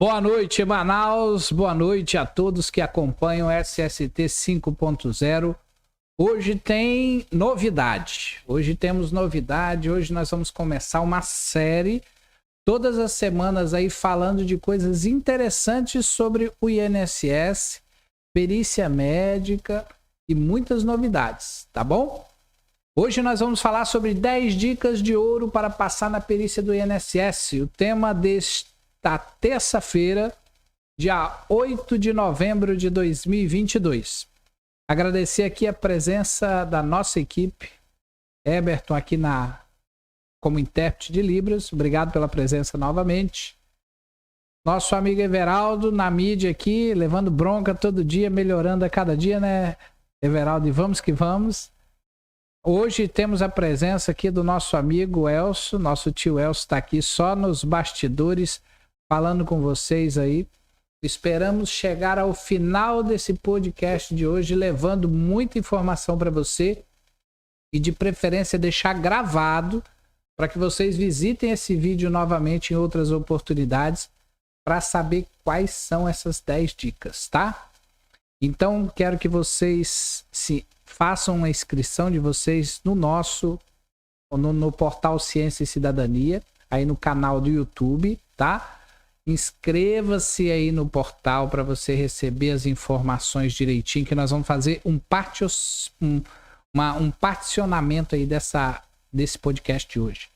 Boa noite, Manaus. Boa noite a todos que acompanham o SST 5.0. Hoje tem novidade. Hoje temos novidade. Hoje nós vamos começar uma série todas as semanas aí falando de coisas interessantes sobre o INSS, perícia médica e muitas novidades, tá bom? Hoje nós vamos falar sobre 10 dicas de ouro para passar na perícia do INSS. O tema desta terça-feira, dia 8 de novembro de 2022. Agradecer aqui a presença da nossa equipe, Eberton aqui como intérprete de Libras. Obrigado pela presença novamente. Nosso amigo Everaldo na mídia aqui, levando bronca todo dia, melhorando a cada dia, né, Everaldo? E vamos que vamos. Hoje temos a presença aqui do nosso amigo Elcio, nosso tio Elcio está aqui só nos bastidores falando com vocês aí. Esperamos chegar ao final desse podcast de hoje levando muita informação para você e de preferência deixar gravado para que vocês visitem esse vídeo novamente em outras oportunidades para saber quais são essas 10 dicas, tá? Então quero que vocês façam uma inscrição de vocês no portal Ciência e Cidadania, aí no canal do YouTube, tá? Inscreva-se aí no portal para você receber as informações direitinho, que nós vamos fazer um particionamento aí desse podcast de hoje.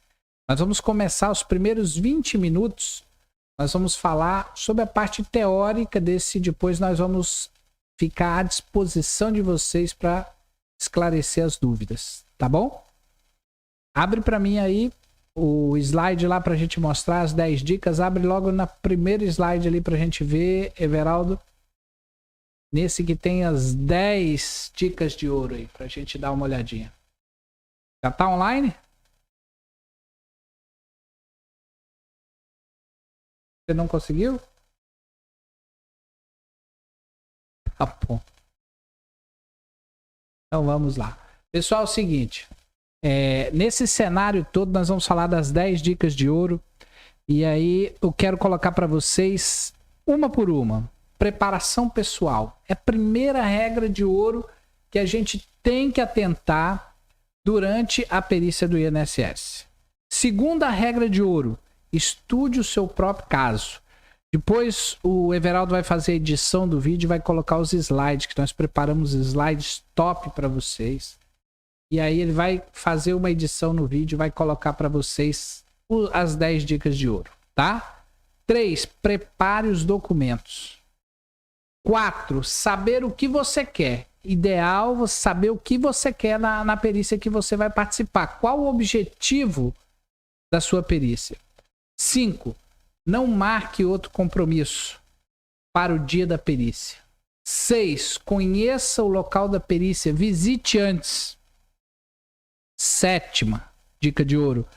Nós vamos começar os primeiros 20 minutos, nós vamos falar sobre a parte teórica desse, depois nós vamos ficar à disposição de vocês para esclarecer as dúvidas, tá bom? Abre para mim aí o slide lá pra gente mostrar as 10 dicas. Abre logo na primeira slide ali pra gente ver, Everaldo. Nesse que tem as 10 dicas de ouro aí, pra gente dar uma olhadinha. Já tá online? Você não conseguiu? Tá bom. Então vamos lá. Pessoal, é o seguinte. Nesse cenário todo nós vamos falar das 10 dicas de ouro e aí eu quero colocar para vocês uma por uma. Preparação pessoal é a primeira regra de ouro que a gente tem que atentar durante a perícia do INSS. Segunda regra de ouro, estude o seu próprio caso. Depois o Everaldo vai fazer a edição do vídeo e vai colocar os slides, que nós preparamos slides top para vocês. E aí ele vai fazer uma edição no vídeo, vai colocar para vocês as 10 dicas de ouro, tá? 3, prepare os documentos. 4, saber o que você quer. Ideal você saber o que você quer na perícia que você vai participar. Qual o objetivo da sua perícia? 5, não marque outro compromisso para o dia da perícia. 6, conheça o local da perícia, visite antes. 7ª dica de ouro,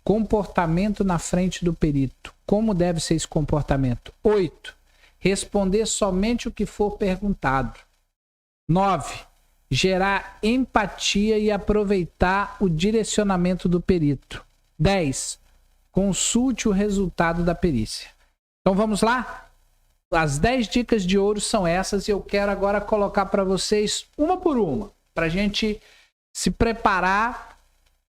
comportamento na frente do perito. Como deve ser esse comportamento? 8, responder somente o que for perguntado. 9, gerar empatia e aproveitar o direcionamento do perito. 10, consulte o resultado da perícia. Então vamos lá? As 10 dicas de ouro são essas e eu quero agora colocar para vocês uma por uma, para a gente se preparar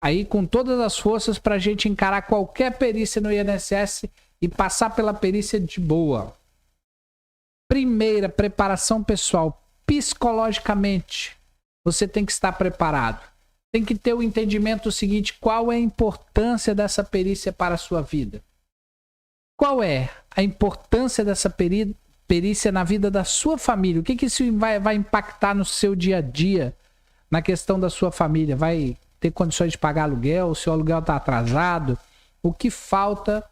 aí com todas as forças para a gente encarar qualquer perícia no INSS e passar pela perícia de boa. Primeira, preparação pessoal. Psicologicamente, você tem que estar preparado. Tem que ter o entendimento seguinte, qual é a importância dessa perícia para a sua vida? Qual é a importância dessa perícia na vida da sua família? O que isso vai impactar no seu dia a dia? Na questão da sua família, vai ter condições de pagar aluguel, o seu aluguel está atrasado, o que falta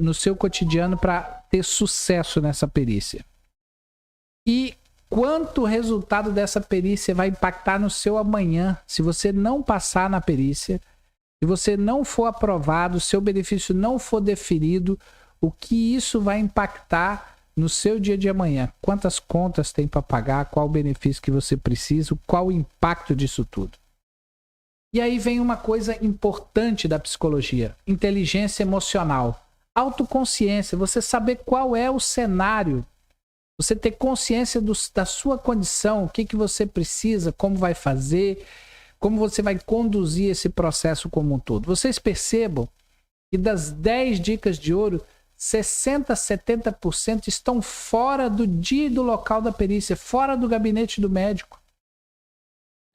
no seu cotidiano para ter sucesso nessa perícia? E quanto o resultado dessa perícia vai impactar no seu amanhã, se você não passar na perícia, se você não for aprovado, seu benefício não for deferido, o que isso vai impactar no seu dia de amanhã? Quantas contas tem para pagar? Qual o benefício que você precisa? Qual o impacto disso tudo? E aí vem uma coisa importante da psicologia: inteligência emocional. Autoconsciência, você saber qual é o cenário, você ter consciência da sua condição, o que você precisa, como vai fazer, como você vai conduzir esse processo como um todo. Vocês percebam que das 10 dicas de ouro, 60%, 70% estão fora do dia e do local da perícia, fora do gabinete do médico.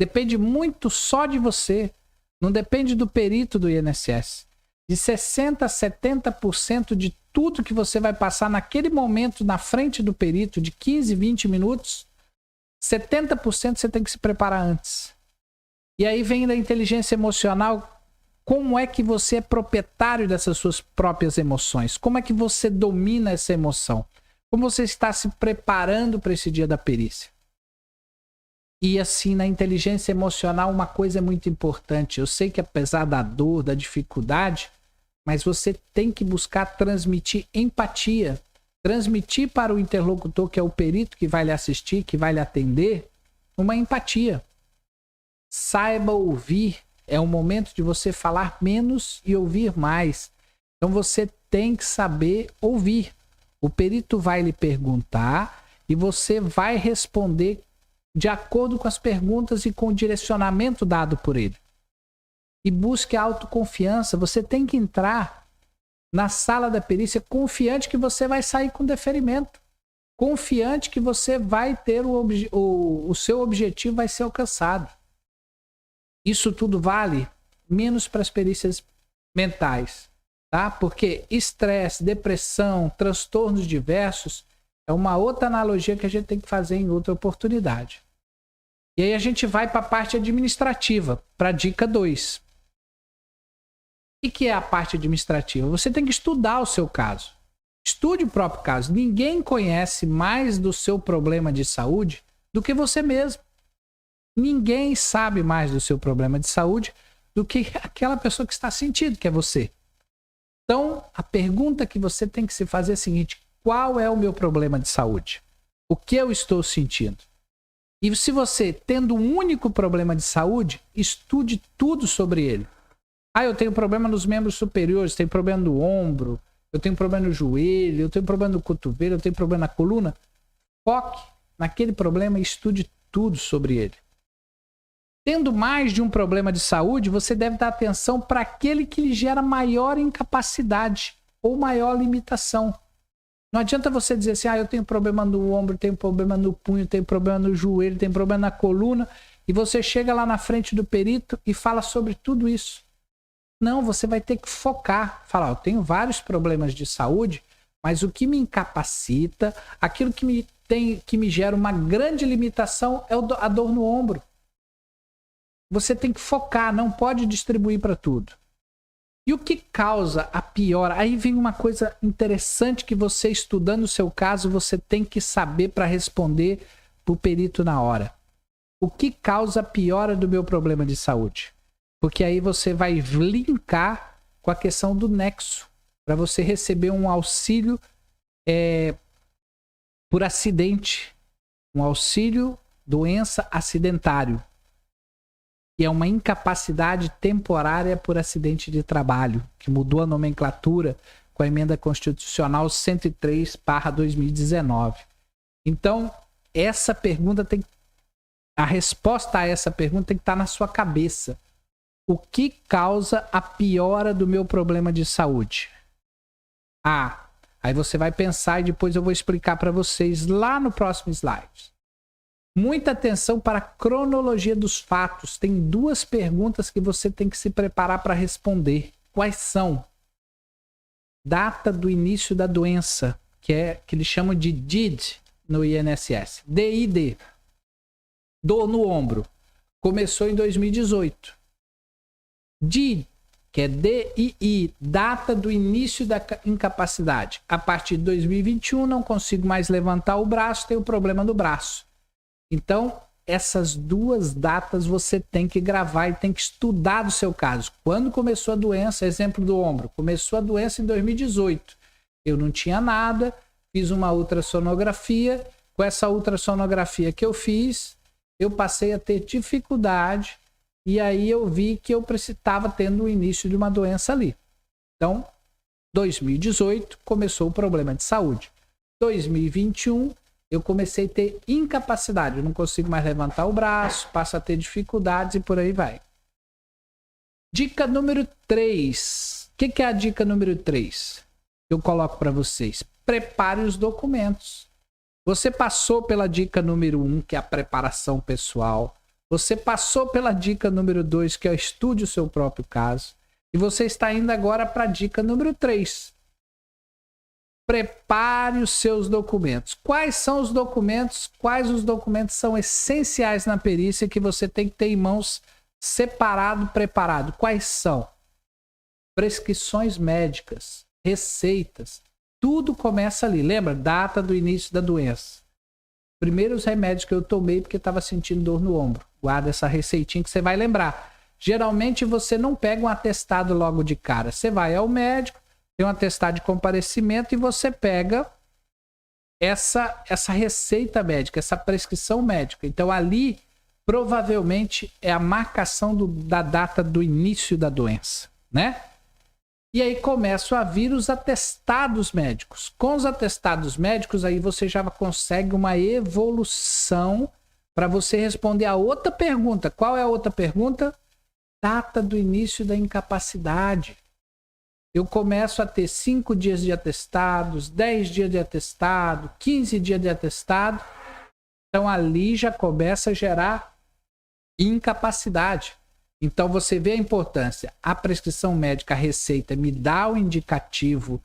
Depende muito só de você, não depende do perito do INSS. De 60% a 70% de tudo que você vai passar naquele momento na frente do perito, de 15, 20 minutos, 70% você tem que se preparar antes. E aí vem da inteligência emocional, como é que você é proprietário dessas suas próprias emoções? Como é que você domina essa emoção? Como você está se preparando para esse dia da perícia? E assim, na inteligência emocional, uma coisa é muito importante. Eu sei que apesar da dor, da dificuldade, mas você tem que buscar transmitir empatia. Transmitir para o interlocutor, que é o perito que vai lhe assistir, que vai lhe atender, uma empatia. Saiba ouvir. É um momento de você falar menos e ouvir mais. Então você tem que saber ouvir. O perito vai lhe perguntar e você vai responder de acordo com as perguntas e com o direcionamento dado por ele. E busque a autoconfiança. Você tem que entrar na sala da perícia confiante que você vai sair com deferimento. Confiante que você vai ter o seu objetivo vai ser alcançado. Isso tudo vale menos para as perícias mentais, tá? Porque estresse, depressão, transtornos diversos é uma outra analogia que a gente tem que fazer em outra oportunidade. E aí a gente vai para a parte administrativa, para a dica 2. O que é a parte administrativa? Você tem que estudar o seu caso. Estude o próprio caso. Ninguém conhece mais do seu problema de saúde do que você mesmo. Ninguém sabe mais do seu problema de saúde do que aquela pessoa que está sentindo, que é você. Então, a pergunta que você tem que se fazer é a seguinte: qual é o meu problema de saúde? O que eu estou sentindo? E se você, tendo um único problema de saúde, estude tudo sobre ele. Eu tenho problema nos membros superiores, tenho problema no ombro, eu tenho problema no joelho, eu tenho problema no cotovelo, eu tenho problema na coluna. Foque naquele problema e estude tudo sobre ele. Tendo mais de um problema de saúde, você deve dar atenção para aquele que lhe gera maior incapacidade ou maior limitação. Não adianta você dizer assim: eu tenho problema no ombro, tenho problema no punho, tenho problema no joelho, tenho problema na coluna, e você chega lá na frente do perito e fala sobre tudo isso. Não, você vai ter que focar. Falar: eu tenho vários problemas de saúde, mas o que me incapacita, aquilo que me gera uma grande limitação é a dor no ombro. Você tem que focar, não pode distribuir para tudo. E o que causa a piora? Aí vem uma coisa interessante que você, estudando o seu caso, você tem que saber para responder para o perito na hora. O que causa a piora do meu problema de saúde? Porque aí você vai linkar com a questão do nexo, para você receber um auxílio por acidente, um auxílio doença acidentário. E é uma incapacidade temporária por acidente de trabalho, que mudou a nomenclatura com a emenda constitucional 103/2019. Então, essa pergunta a resposta a essa pergunta tem que estar na sua cabeça. O que causa a piora do meu problema de saúde? Aí você vai pensar e depois eu vou explicar para vocês lá no próximo slide. Muita atenção para a cronologia dos fatos. Tem 2 perguntas que você tem que se preparar para responder. Quais são? Data do início da doença, que eles chamam de DID no INSS. DID. Dor no ombro. Começou em 2018. DID, que é DII, data do início da incapacidade. A partir de 2021, não consigo mais levantar o braço, tenho problema no braço. Então, essas 2 datas você tem que gravar e tem que estudar do seu caso. Quando começou a doença, exemplo do ombro, começou a doença em 2018. Eu não tinha nada, fiz uma ultrassonografia. Com essa ultrassonografia que eu fiz, eu passei a ter dificuldade e aí eu vi que eu estava tendo o início de uma doença ali. Então, 2018 começou o problema de saúde. 2021 eu comecei a ter incapacidade, eu não consigo mais levantar o braço, passo a ter dificuldades e por aí vai. Dica número 3. O que é a dica número 3? Eu coloco para vocês. Prepare os documentos. Você passou pela dica número 1, que é a preparação pessoal. Você passou pela dica número 2, que é estude o seu próprio caso. E você está indo agora para a dica número 3. Prepare os seus documentos. Quais são os documentos? Quais os documentos são essenciais na perícia que você tem que ter em mãos separado, preparado? Quais são? Prescrições médicas, receitas. Tudo começa ali. Lembra? Data do início da doença. Primeiros remédios que eu tomei porque estava sentindo dor no ombro. Guarda essa receitinha que você vai lembrar. Geralmente você não pega um atestado logo de cara. Você vai ao médico, tem um atestado de comparecimento e você pega essa receita médica, essa prescrição médica. Então ali provavelmente é a marcação da data do início da doença, né? E aí começam a vir os atestados médicos. Com os atestados médicos, aí você já consegue uma evolução para você responder a outra pergunta. Qual é a outra pergunta? Data do início da incapacidade. Eu começo a ter 5 dias de atestados, 10 dias de atestado, 15 dias de atestado. Então ali já começa a gerar incapacidade. Então você vê a importância. A prescrição médica, a receita, me dá o indicativo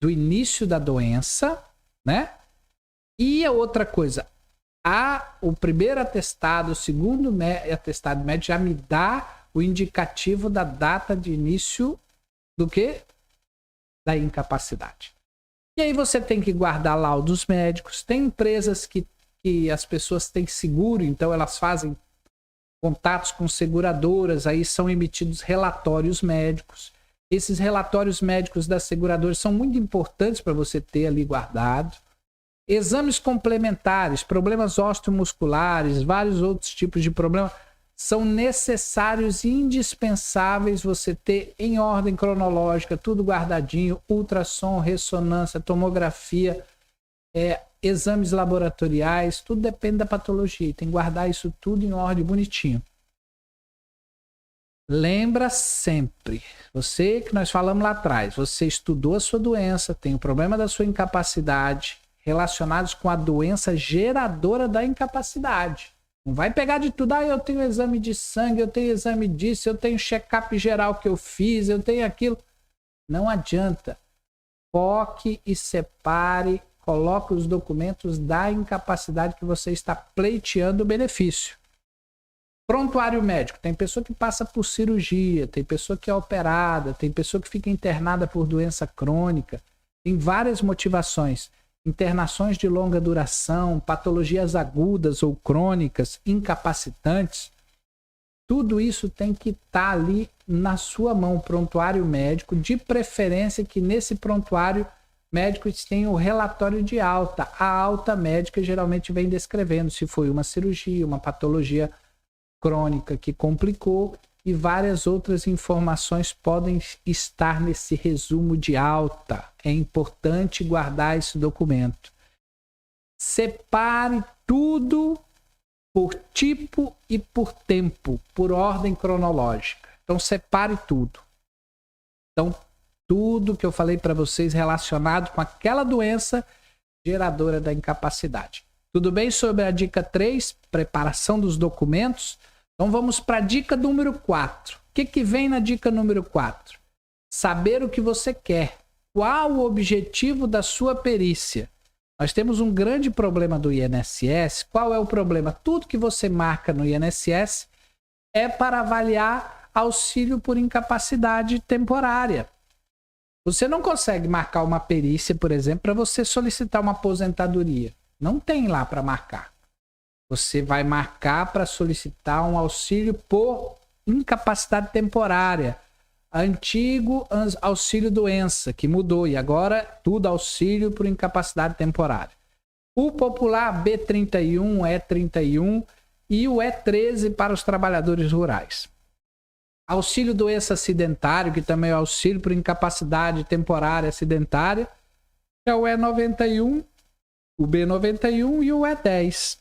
do início da doença, né? E a outra coisa, o primeiro atestado, o segundo atestado médico já me dá o indicativo da data de início do quê? Da incapacidade. E aí você tem que guardar laudos médicos. Tem empresas que as pessoas têm seguro, então elas fazem contatos com seguradoras, aí são emitidos relatórios médicos. Esses relatórios médicos das seguradoras são muito importantes para você ter ali guardado. Exames complementares, problemas osteomusculares, vários outros tipos de problemas, são necessários e indispensáveis você ter em ordem cronológica, tudo guardadinho, ultrassom, ressonância, tomografia, exames laboratoriais, tudo depende da patologia. Tem que guardar isso tudo em ordem bonitinho. Lembra sempre, você que nós falamos lá atrás, você estudou a sua doença, tem o problema da sua incapacidade relacionados com a doença geradora da incapacidade. Não vai pegar de tudo, eu tenho exame de sangue, eu tenho exame disso, eu tenho check-up geral que eu fiz, eu tenho aquilo. Não adianta. Foque e separe. Coloque os documentos da incapacidade que você está pleiteando o benefício. Prontuário médico. Tem pessoa que passa por cirurgia, tem pessoa que é operada, tem pessoa que fica internada por doença crônica. Tem várias motivações. Internações de longa duração, patologias agudas ou crônicas, incapacitantes. Tudo isso tem que estar ali na sua mão, prontuário médico, de preferência que nesse prontuário médicos têm o relatório de alta. A alta médica geralmente vem descrevendo se foi uma cirurgia, uma patologia crônica que complicou e várias outras informações podem estar nesse resumo de alta. É importante guardar esse documento. Separe tudo por tipo e por tempo, por ordem cronológica. Então separe tudo. Então tudo que eu falei para vocês relacionado com aquela doença geradora da incapacidade. Tudo bem sobre a dica 3, preparação dos documentos? Então vamos para a dica número 4. O que vem na dica número 4? Saber o que você quer. Qual o objetivo da sua perícia? Nós temos um grande problema do INSS. Qual é o problema? Tudo que você marca no INSS é para avaliar auxílio por incapacidade temporária. Você não consegue marcar uma perícia, por exemplo, para você solicitar uma aposentadoria. Não tem lá para marcar. Você vai marcar para solicitar um auxílio por incapacidade temporária. Antigo auxílio doença, que mudou, e agora tudo auxílio por incapacidade temporária. O popular B31, E31 e o E13 para os trabalhadores rurais. Auxílio doença acidentário, que também é auxílio por incapacidade temporária acidentária, é o E91, o B91 e o E10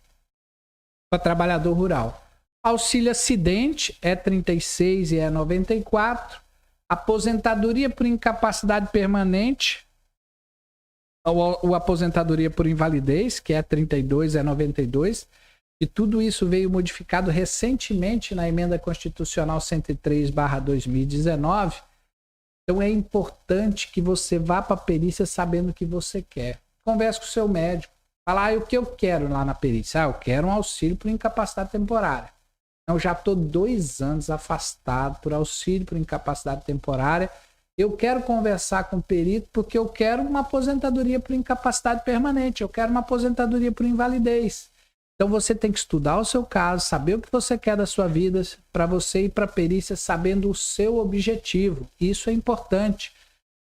para trabalhador rural. Auxílio acidente, E36 e E94. Aposentadoria por incapacidade permanente, ou aposentadoria por invalidez, que é 32, é 92, e tudo isso veio modificado recentemente na Emenda Constitucional 103/2019. Então é importante que você vá para a perícia sabendo o que você quer. Converse com o seu médico. Fala, o que eu quero lá na perícia? Eu quero um auxílio por incapacidade temporária. Eu já estou 2 anos afastado por auxílio por incapacidade temporária. Eu quero conversar com o perito porque eu quero uma aposentadoria por incapacidade permanente. Eu quero uma aposentadoria por invalidez. Então você tem que estudar o seu caso, saber o que você quer da sua vida, para você ir para a perícia sabendo o seu objetivo. Isso é importante.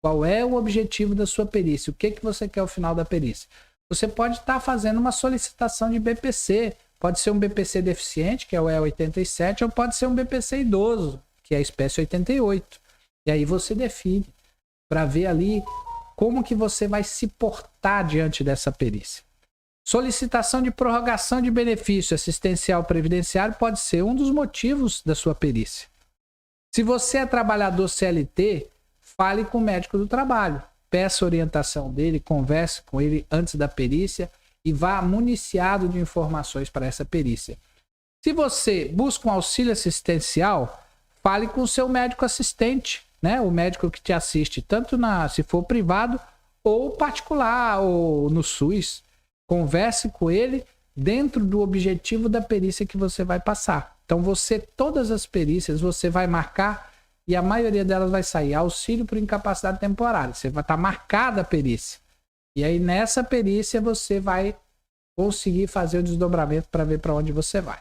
Qual é o objetivo da sua perícia? O que você quer ao final da perícia? Você pode estar fazendo uma solicitação de BPC. Pode ser um BPC deficiente, que é o E87, ou pode ser um BPC idoso, que é a espécie 88. E aí você define para ver ali como que você vai se portar diante dessa perícia. Solicitação de prorrogação de benefício assistencial previdenciário pode ser um dos motivos da sua perícia. Se você é trabalhador CLT, fale com o médico do trabalho. Peça a orientação dele, converse com ele antes da perícia e vá municiado de informações para essa perícia. Se você busca um auxílio assistencial, fale com o seu médico assistente, né? O médico que te assiste, tanto se for privado ou particular ou no SUS. Converse com ele dentro do objetivo da perícia que você vai passar. Então todas as perícias você vai marcar e a maioria delas vai sair auxílio por incapacidade temporária. Você vai estar marcada a perícia. E aí nessa perícia você vai conseguir fazer o desdobramento para ver para onde você vai.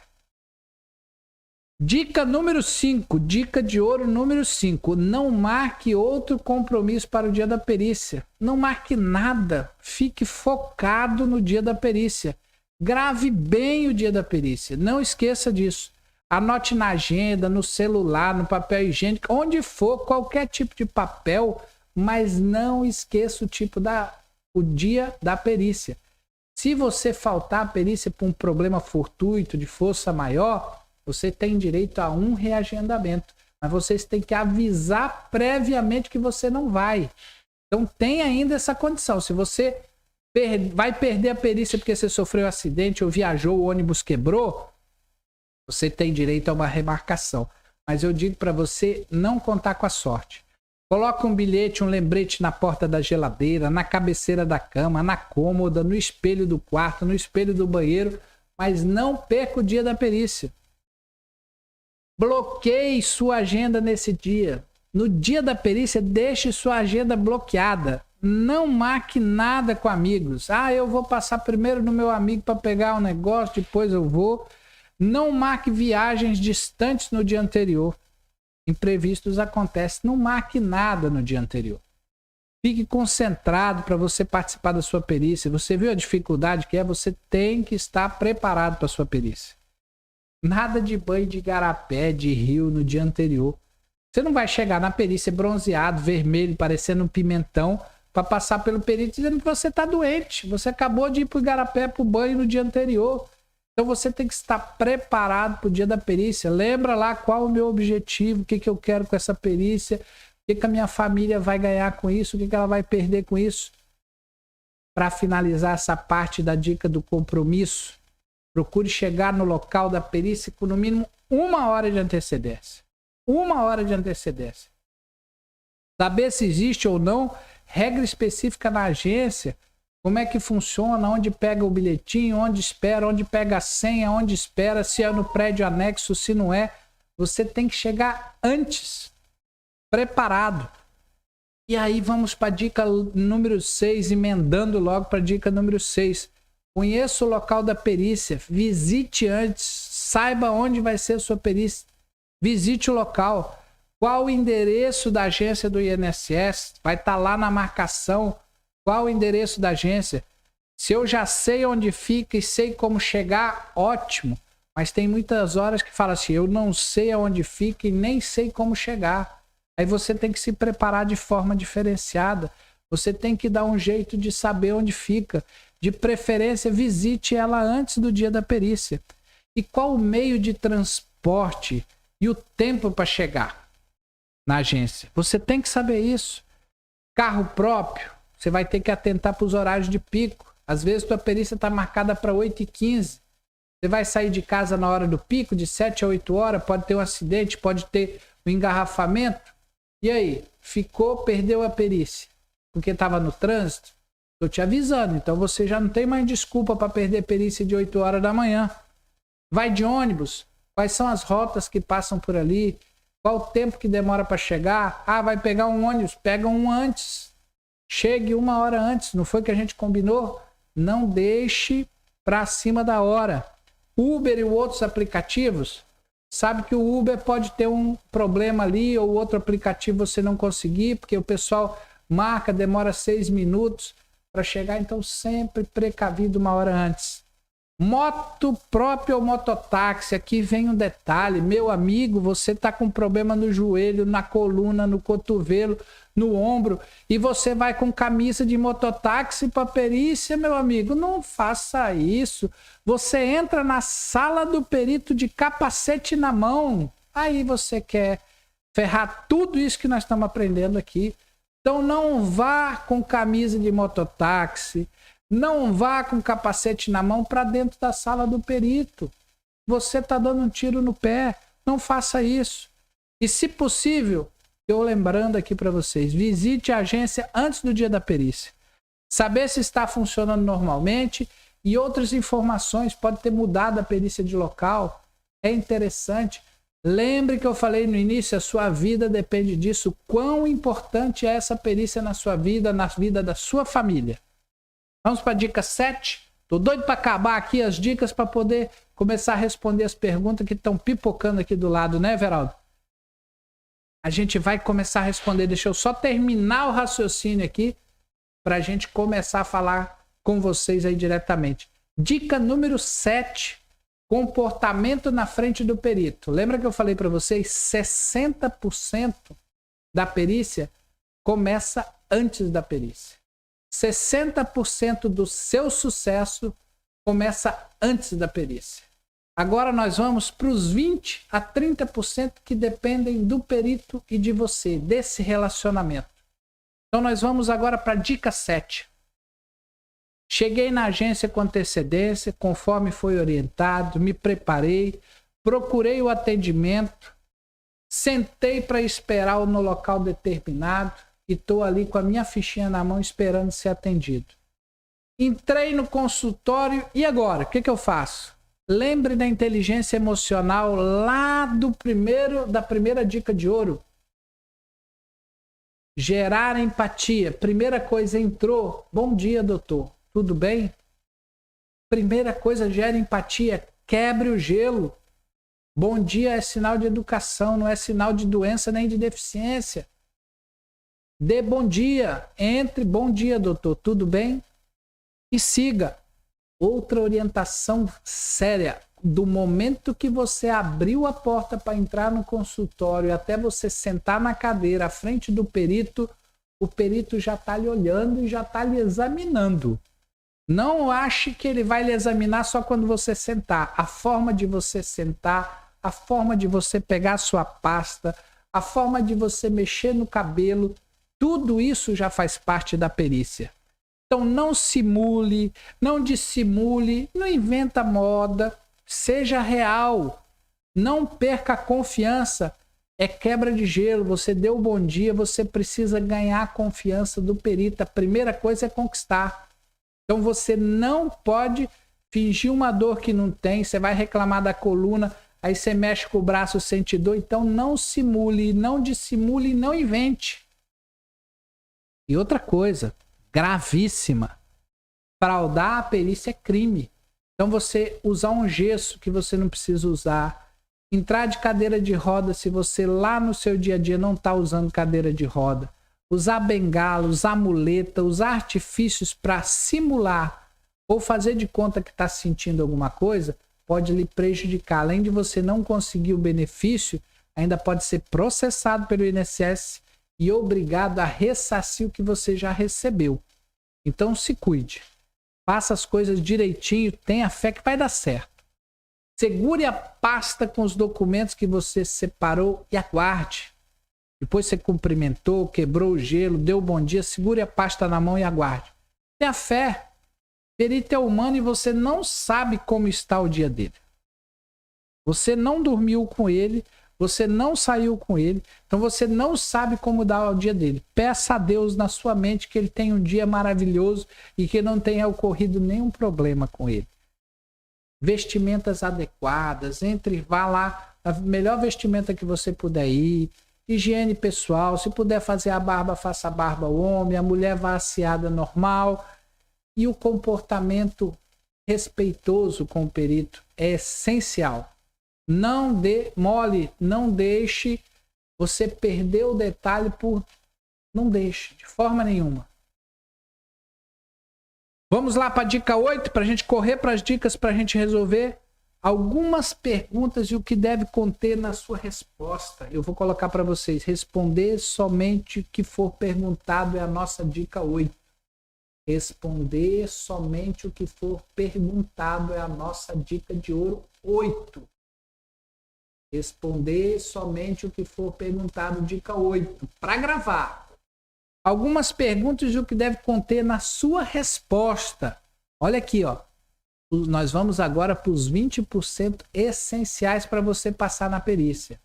Dica número 5, dica de ouro número 5. Não marque outro compromisso para o dia da perícia. Não marque nada. Fique focado no dia da perícia. Grave bem o dia da perícia. Não esqueça disso. Anote na agenda, no celular, no papel higiênico, onde for, qualquer tipo de papel, mas não esqueça o dia da perícia. Se você faltar a perícia por um problema fortuito de força maior, você tem direito a um reagendamento, mas vocês têm que avisar previamente que você não vai. Então tem ainda essa condição. Se você vai perder a perícia porque você sofreu um acidente ou viajou, o ônibus quebrou, você tem direito a uma remarcação. Mas eu digo para você não contar com a sorte. Coloque um bilhete, um lembrete na porta da geladeira, na cabeceira da cama, na cômoda, no espelho do quarto, no espelho do banheiro, mas não perca o dia da perícia. Bloqueie sua agenda nesse dia. No dia da perícia, deixe sua agenda bloqueada. Não marque nada com amigos. Eu vou passar primeiro no meu amigo para pegar um negócio, depois eu vou. Não marque viagens distantes no dia anterior. Imprevistos acontecem. Não marque nada no dia anterior. Fique concentrado para você participar da sua perícia. Você viu a dificuldade que é? Você tem que estar preparado para a sua perícia. Nada de banho de igarapé, de rio no dia anterior. Você não vai chegar na perícia bronzeado, vermelho, parecendo um pimentão, para passar pelo perito dizendo que você está doente. Você acabou de ir para o igarapé, para o banho no dia anterior. Então você tem que estar preparado para o dia da perícia. Lembra lá qual o meu objetivo, o que eu quero com essa perícia, o que a minha família vai ganhar com isso, o que ela vai perder com isso. Para finalizar essa parte da dica do compromisso, procure chegar no local da perícia com no mínimo 1 hora de antecedência. 1 hora de antecedência. Saber se existe ou não regra específica na agência, como é que funciona, onde pega o bilhetinho, onde espera, onde pega a senha, onde espera, se é no prédio anexo, se não é. Você tem que chegar antes, preparado. E aí vamos para a dica número 6, emendando logo para a dica número 6. Conheça o local da perícia, visite antes, saiba onde vai ser a sua perícia, visite o local. Qual o endereço da agência do INSS? Vai estar lá na marcação. Qual o endereço da agência? Se eu já sei onde fica e sei como chegar, ótimo. Mas tem muitas horas que fala assim, eu não sei aonde fica e nem sei como chegar. Aí você tem que se preparar de forma diferenciada. Você tem que dar um jeito de saber onde fica. De preferência, visite ela antes do dia da perícia. E qual o meio de transporte e o tempo para chegar na agência? Você tem que saber isso. Carro próprio, você vai ter que atentar para os horários de pico. Às vezes, tua perícia está marcada para 8h15. Você vai sair de casa na hora do pico, de 7 a 8 horas, pode ter um acidente, pode ter um engarrafamento. E aí? Perdeu a perícia porque estava no trânsito? Estou te avisando, então você já não tem mais desculpa para perder perícia de 8 horas da manhã. Vai de ônibus? Quais são as rotas que passam por ali? Qual o tempo que demora para chegar? Ah, vai pegar um ônibus? Pega um antes. Chegue 1 hora antes. Não foi que a gente combinou? Não deixe para cima da hora. Uber e outros aplicativos, sabe que o Uber pode ter um problema ali ou outro aplicativo você não conseguir, porque o pessoal marca, demora 6 minutos para chegar, então sempre precavido 1 hora antes. Moto própria ou mototáxi, aqui vem um detalhe, meu amigo, você tá com problema no joelho, na coluna, no cotovelo, no ombro, e você vai com camisa de mototáxi para perícia, meu amigo, não faça isso. Você entra na sala do perito de capacete na mão, aí você quer ferrar tudo isso que nós estamos aprendendo aqui. Então não vá com camisa de mototáxi, não vá com capacete na mão para dentro da sala do perito. Você está dando um tiro no pé. Não faça isso. E se possível, eu lembrando aqui para vocês, visite a agência antes do dia da perícia. Saber se está funcionando normalmente e outras informações, pode ter mudado a perícia de local. É interessante. Lembre que eu falei no início, a sua vida depende disso. Quão importante é essa perícia na sua vida, na vida da sua família. Vamos para a dica 7. Tô doido para acabar aqui as dicas para poder começar a responder as perguntas que estão pipocando aqui do lado, né, Veraldo? A gente vai começar a responder. Deixa eu só terminar o raciocínio aqui para a gente começar a falar com vocês aí diretamente. Dica número 7. Comportamento na frente do perito. Lembra que eu falei para vocês? 60% da perícia começa antes da perícia. 60% do seu sucesso começa antes da perícia. Agora nós vamos para os 20% a 30% que dependem do perito e de você, desse relacionamento. Então nós vamos agora para a dica 7. Cheguei na agência com antecedência, conforme foi orientado, me preparei, procurei o atendimento, sentei para esperar no local determinado e estou ali com a minha fichinha na mão esperando ser atendido. Entrei no consultório e agora? O que eu faço? Lembre da inteligência emocional lá da primeira dica de ouro. Gerar empatia. Primeira coisa, entrou. Bom dia, doutor. Tudo bem? Primeira coisa, gera empatia. Quebre o gelo. Bom dia é sinal de educação, não é sinal de doença nem de deficiência. Dê bom dia. Entre, bom dia, doutor. Tudo bem? E siga. Outra orientação séria. Do momento que você abriu a porta para entrar no consultório até você sentar na cadeira à frente do perito, o perito já está lhe olhando e já está lhe examinando. Não ache que ele vai lhe examinar só quando você sentar. A forma de você sentar, a forma de você pegar a sua pasta, a forma de você mexer no cabelo, tudo isso já faz parte da perícia. Então não simule, não dissimule, não inventa moda, seja real, não perca a confiança, é quebra de gelo, você deu bom dia, você precisa ganhar a confiança do perito, a primeira coisa é conquistar. Então você não pode fingir uma dor que não tem, você vai reclamar da coluna, aí você mexe com o braço, sente dor, então não simule, não dissimule, não invente. E outra coisa, gravíssima, fraudar a perícia é crime. Então você usar um gesso que você não precisa usar, entrar de cadeira de roda se você lá no seu dia a dia não está usando cadeira de roda, usar bengala, usar muleta, usar artifícios para simular ou fazer de conta que está sentindo alguma coisa, pode lhe prejudicar. Além de você não conseguir o benefício, ainda pode ser processado pelo INSS e obrigado a ressarcir o que você já recebeu. Então se cuide. Faça as coisas direitinho, tenha fé que vai dar certo. Segure a pasta com os documentos que você separou e aguarde. Depois você cumprimentou, quebrou o gelo, deu bom dia, segure a pasta na mão e aguarde. Tenha fé. Perito é humano e você não sabe como está o dia dele. Você não dormiu com ele, você não saiu com ele, então você não sabe como dá o dia dele. Peça a Deus na sua mente que ele tenha um dia maravilhoso e que não tenha ocorrido nenhum problema com ele. Vestimentas adequadas, vá lá, a melhor vestimenta que você puder ir, higiene pessoal, se puder fazer a barba, faça a barba ao homem, a mulher vá aseada normal. E o comportamento respeitoso com o perito é essencial. Não dê mole, não deixe você perder o detalhe por... Não deixe, de forma nenhuma. Vamos lá para a dica 8, para a gente correr para as dicas, para a gente resolver algumas perguntas e o que deve conter na sua resposta. Eu vou colocar para vocês. Responder somente o que for perguntado é a nossa dica 8. Responder somente o que for perguntado é a nossa dica de ouro 8. Responder somente o que for perguntado, dica 8. Para gravar. Algumas perguntas e o que deve conter na sua resposta. Olha aqui, ó. Nós vamos agora para os 20% essenciais para você passar na perícia.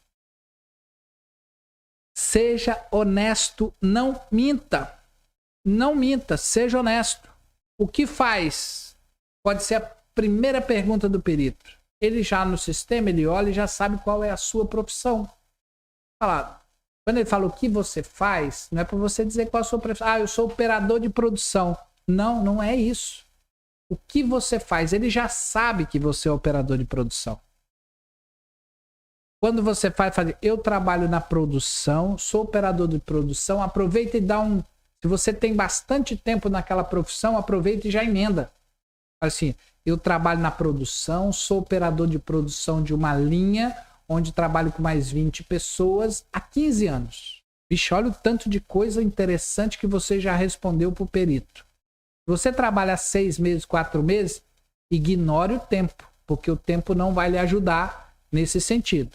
Seja honesto, não minta. Não minta, seja honesto. O que faz? Pode ser a primeira pergunta do perito. Ele já no sistema, ele olha e já sabe qual é a sua profissão. Quando ele fala o que você faz, não é para você dizer qual é a sua profissão. Eu sou operador de produção. Não, não é isso. O que você faz? Ele já sabe que você é operador de produção. Quando você faz, eu trabalho na produção, sou operador de produção, aproveita e dá um... Se você tem bastante tempo naquela profissão, aproveita e já emenda. Assim, eu trabalho na produção, sou operador de produção de uma linha, onde trabalho com mais 20 pessoas há 15 anos. Vixe, olha o tanto de coisa interessante que você já respondeu para o perito. Se você trabalha 6 meses, 4 meses, ignore o tempo, porque o tempo não vai lhe ajudar nesse sentido.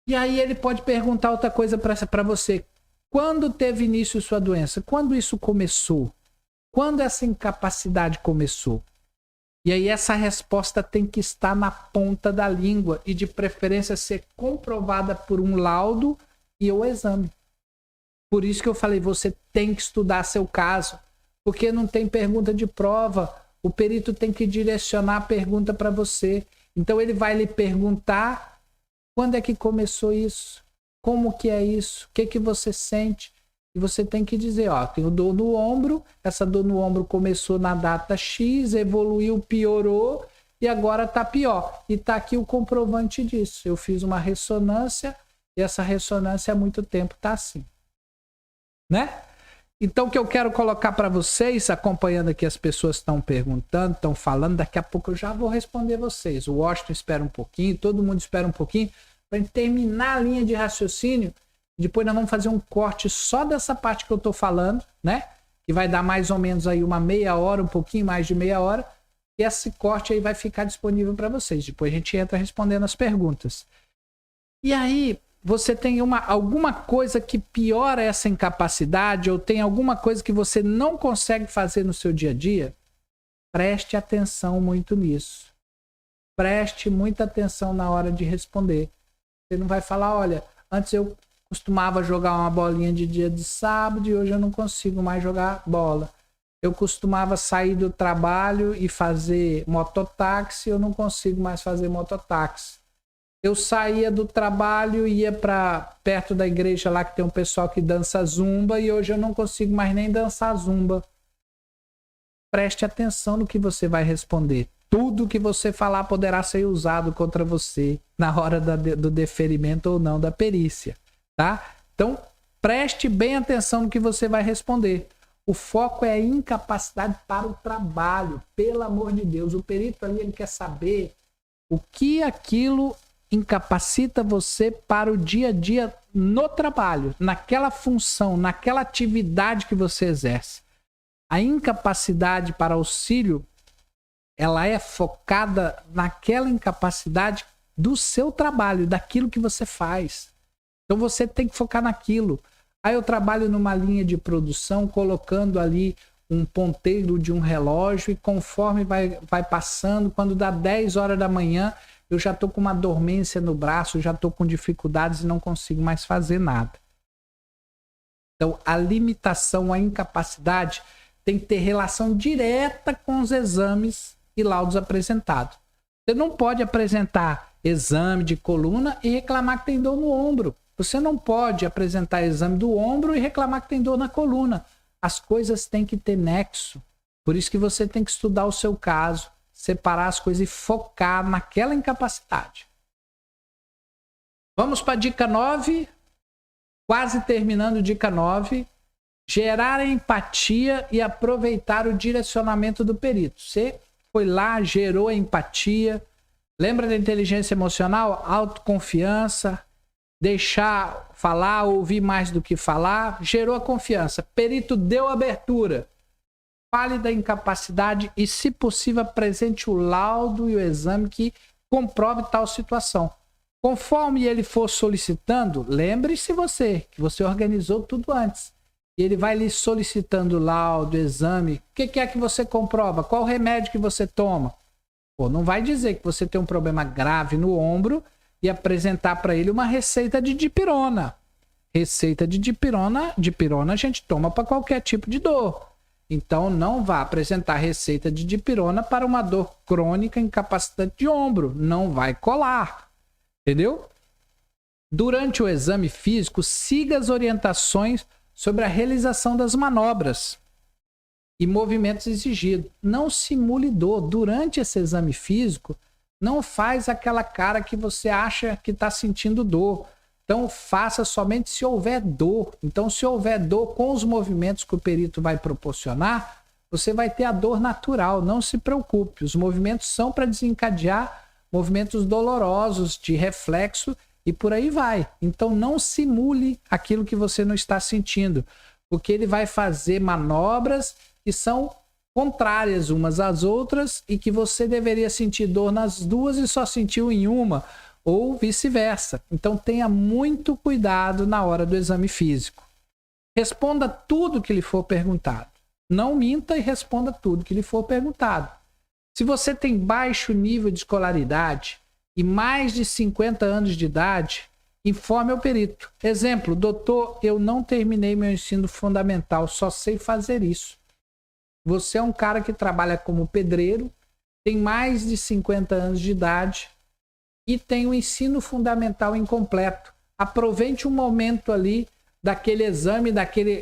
E aí ele pode perguntar outra coisa para você. Quando teve início sua doença? Quando isso começou? Quando essa incapacidade começou? E aí essa resposta tem que estar na ponta da língua e de preferência ser comprovada por um laudo e o exame. Por isso que eu falei, você tem que estudar seu caso, porque não tem pergunta de prova. O perito tem que direcionar a pergunta para você. Então ele vai lhe perguntar quando é que começou isso? Como que é isso? O que que você sente? E você tem que dizer, tenho dor no ombro, essa dor no ombro começou na data X, evoluiu, piorou e agora tá pior. E tá aqui o comprovante disso. Eu fiz uma ressonância e essa ressonância há muito tempo tá assim. Né? Então o que eu quero colocar para vocês, acompanhando aqui as pessoas estão perguntando, estão falando, daqui a pouco eu já vou responder vocês. O Washington espera um pouquinho, todo mundo espera um pouquinho, para terminar a linha de raciocínio. Depois nós vamos fazer um corte só dessa parte que eu estou falando, né? Que vai dar mais ou menos aí uma meia hora, um pouquinho mais de meia hora. E esse corte aí vai ficar disponível para vocês. Depois a gente entra respondendo as perguntas. E aí, você tem alguma coisa que piora essa incapacidade ou tem alguma coisa que você não consegue fazer no seu dia a dia? Preste atenção muito nisso. Preste muita atenção na hora de responder. Você não vai falar, olha, antes eu costumava jogar uma bolinha de dia de sábado e hoje eu não consigo mais jogar bola. Eu costumava sair do trabalho e fazer mototáxi, eu não consigo mais fazer mototáxi. Eu saía do trabalho e ia para perto da igreja lá que tem um pessoal que dança zumba e hoje eu não consigo mais nem dançar zumba. Preste atenção no que você vai responder. Tudo que você falar poderá ser usado contra você na hora do deferimento ou não da perícia, tá? Então, preste bem atenção no que você vai responder. O foco é a incapacidade para o trabalho, pelo amor de Deus. O perito ali ele quer saber O que aquilo incapacita você para o dia a dia no trabalho, naquela função, naquela atividade que você exerce. A incapacidade para auxílio, ela é focada naquela incapacidade do seu trabalho, daquilo que você faz. Então você tem que focar naquilo. Aí eu trabalho numa linha de produção, colocando ali um ponteiro de um relógio e conforme vai passando, quando dá 10 horas da manhã, eu já estou com uma dormência no braço, já estou com dificuldades e não consigo mais fazer nada. Então, a limitação, a incapacidade tem que ter relação direta com os exames e laudos apresentados. Você não pode apresentar exame de coluna e reclamar que tem dor no ombro. Você não pode apresentar exame do ombro e reclamar que tem dor na coluna. As coisas têm que ter nexo. Por isso que você tem que estudar o seu caso, separar as coisas e focar naquela incapacidade. Vamos para a dica 9. Quase terminando dica 9. Gerar empatia e aproveitar o direcionamento do perito. Você foi lá, gerou a empatia. Lembra da inteligência emocional? Autoconfiança. Deixar falar, ouvir mais do que falar. Gerou a confiança. Perito deu abertura. Fale da incapacidade e, se possível, apresente o laudo e o exame que comprove tal situação. Conforme ele for solicitando, lembre-se que você organizou tudo antes. E ele vai lhe solicitando laudo, exame. O que é que você comprova? Qual remédio que você toma? Pô, não vai dizer que você tem um problema grave no ombro e apresentar para ele uma receita de dipirona. Receita de dipirona a gente toma para qualquer tipo de dor. Então, não vá apresentar receita de dipirona para uma dor crônica incapacitante de ombro. Não vai colar. Entendeu? Durante o exame físico, siga as orientações sobre a realização das manobras e movimentos exigidos. Não simule dor. Durante esse exame físico, não faz aquela cara que você acha que está sentindo dor. Então, faça somente se houver dor. Então, se houver dor com os movimentos que o perito vai proporcionar, você vai ter a dor natural. Não se preocupe. Os movimentos são para desencadear movimentos dolorosos de reflexo e por aí vai. Então, não simule aquilo que você não está sentindo, porque ele vai fazer manobras que são contrárias umas às outras e que você deveria sentir dor nas duas e só sentiu em uma, ou vice-versa. Então tenha muito cuidado na hora do exame físico. Responda tudo que lhe for perguntado. Não minta e responda tudo que lhe for perguntado. Se você tem baixo nível de escolaridade e mais de 50 anos de idade, informe ao perito. Exemplo, doutor, eu não terminei meu ensino fundamental, só sei fazer isso. Você é um cara que trabalha como pedreiro, tem mais de 50 anos de idade e tem o ensino fundamental incompleto. Aproveite um momento ali daquele exame,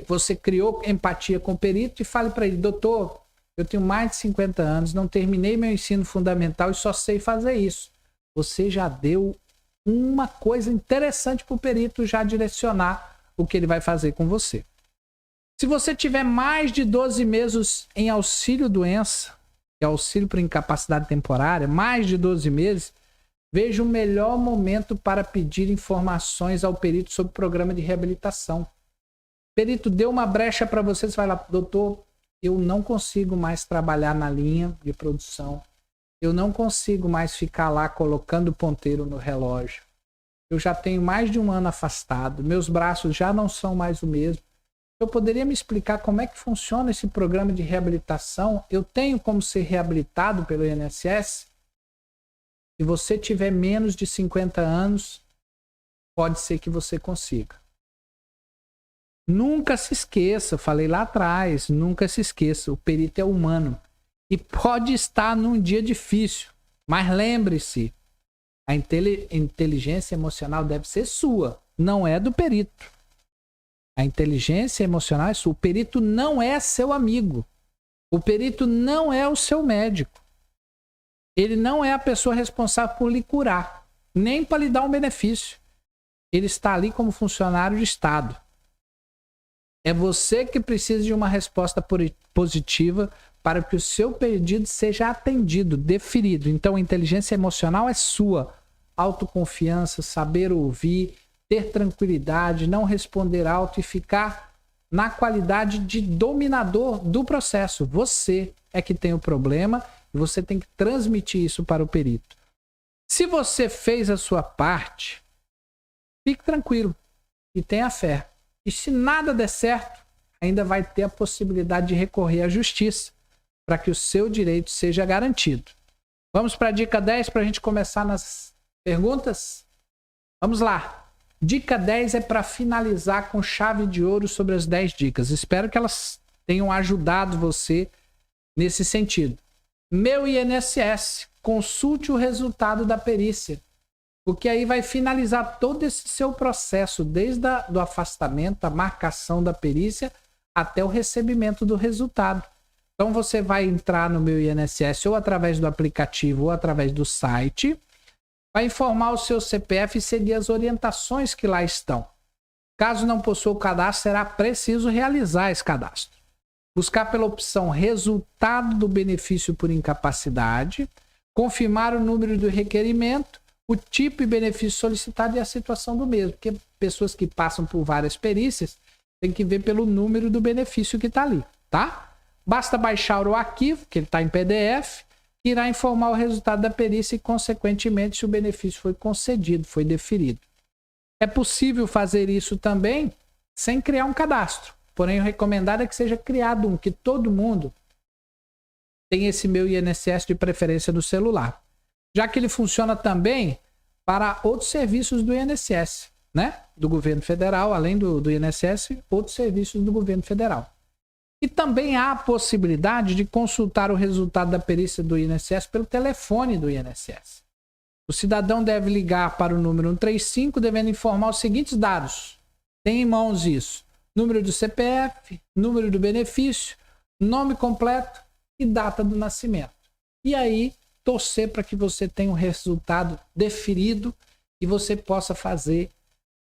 você criou empatia com o perito e fale para ele, doutor, eu tenho mais de 50 anos, não terminei meu ensino fundamental e só sei fazer isso. Você já deu uma coisa interessante para o perito já direcionar o que ele vai fazer com você. Se você tiver mais de 12 meses em auxílio-doença, que é auxílio por incapacidade temporária, mais de 12 meses, veja o melhor momento para pedir informações ao perito sobre o programa de reabilitação. O perito deu uma brecha para você, você vai lá, doutor, eu não consigo mais trabalhar na linha de produção. Eu não consigo mais ficar lá colocando ponteiro no relógio. Eu já tenho mais de um ano afastado. Meus braços já não são mais o mesmo. Eu poderia me explicar como é que funciona esse programa de reabilitação? Eu tenho como ser reabilitado pelo INSS? Se você tiver menos de 50 anos, pode ser que você consiga. Nunca se esqueça, eu falei lá atrás, nunca se esqueça, o perito é humano. E pode estar num dia difícil, mas lembre-se, a inteligência emocional deve ser sua, não é do perito. A inteligência emocional é sua. O perito não é seu amigo. O perito não é o seu médico. Ele não é a pessoa responsável por lhe curar, nem para lhe dar um benefício. Ele está ali como funcionário de Estado. É você que precisa de uma resposta positiva para que o seu pedido seja atendido, deferido. Então, a inteligência emocional é sua. Autoconfiança, saber ouvir, ter tranquilidade, não responder alto e ficar na qualidade de dominador do processo. Você é que tem o problema e você tem que transmitir isso para o perito. Se você fez a sua parte, fique tranquilo e tenha fé. E se nada der certo, ainda vai ter a possibilidade de recorrer à justiça para que o seu direito seja garantido. Vamos para a dica 10 para a gente começar nas perguntas? Vamos lá. Dica 10 é para finalizar com chave de ouro sobre as 10 dicas. Espero que elas tenham ajudado você nesse sentido. Meu INSS, consulte o resultado da perícia, porque aí vai finalizar todo esse seu processo, desde o afastamento, a marcação da perícia, até o recebimento do resultado. Então você vai entrar no Meu INSS ou através do aplicativo ou através do site, vai informar o seu CPF e seguir as orientações que lá estão. Caso não possua o cadastro, será preciso realizar esse cadastro. Buscar pela opção resultado do benefício por incapacidade, confirmar o número do requerimento, o tipo e benefício solicitado e a situação do mesmo. Porque pessoas que passam por várias perícias têm que ver pelo número do benefício que está ali, tá? Basta baixar o arquivo, que ele está em PDF, que irá informar o resultado da perícia e, consequentemente, se o benefício foi concedido, foi deferido. É possível fazer isso também sem criar um cadastro. Porém, o recomendado é que seja criado um, que todo mundo tem esse Meu INSS de preferência no celular. Já que ele funciona também para outros serviços do INSS, né? Do governo federal, além do INSS, outros serviços do governo federal. E também há a possibilidade de consultar o resultado da perícia do INSS pelo telefone do INSS. O cidadão deve ligar para o número 135, devendo informar os seguintes dados. Tem em mãos isso: número do CPF, número do benefício, nome completo e data do nascimento. E aí, torcer para que você tenha um resultado deferido e você possa fazer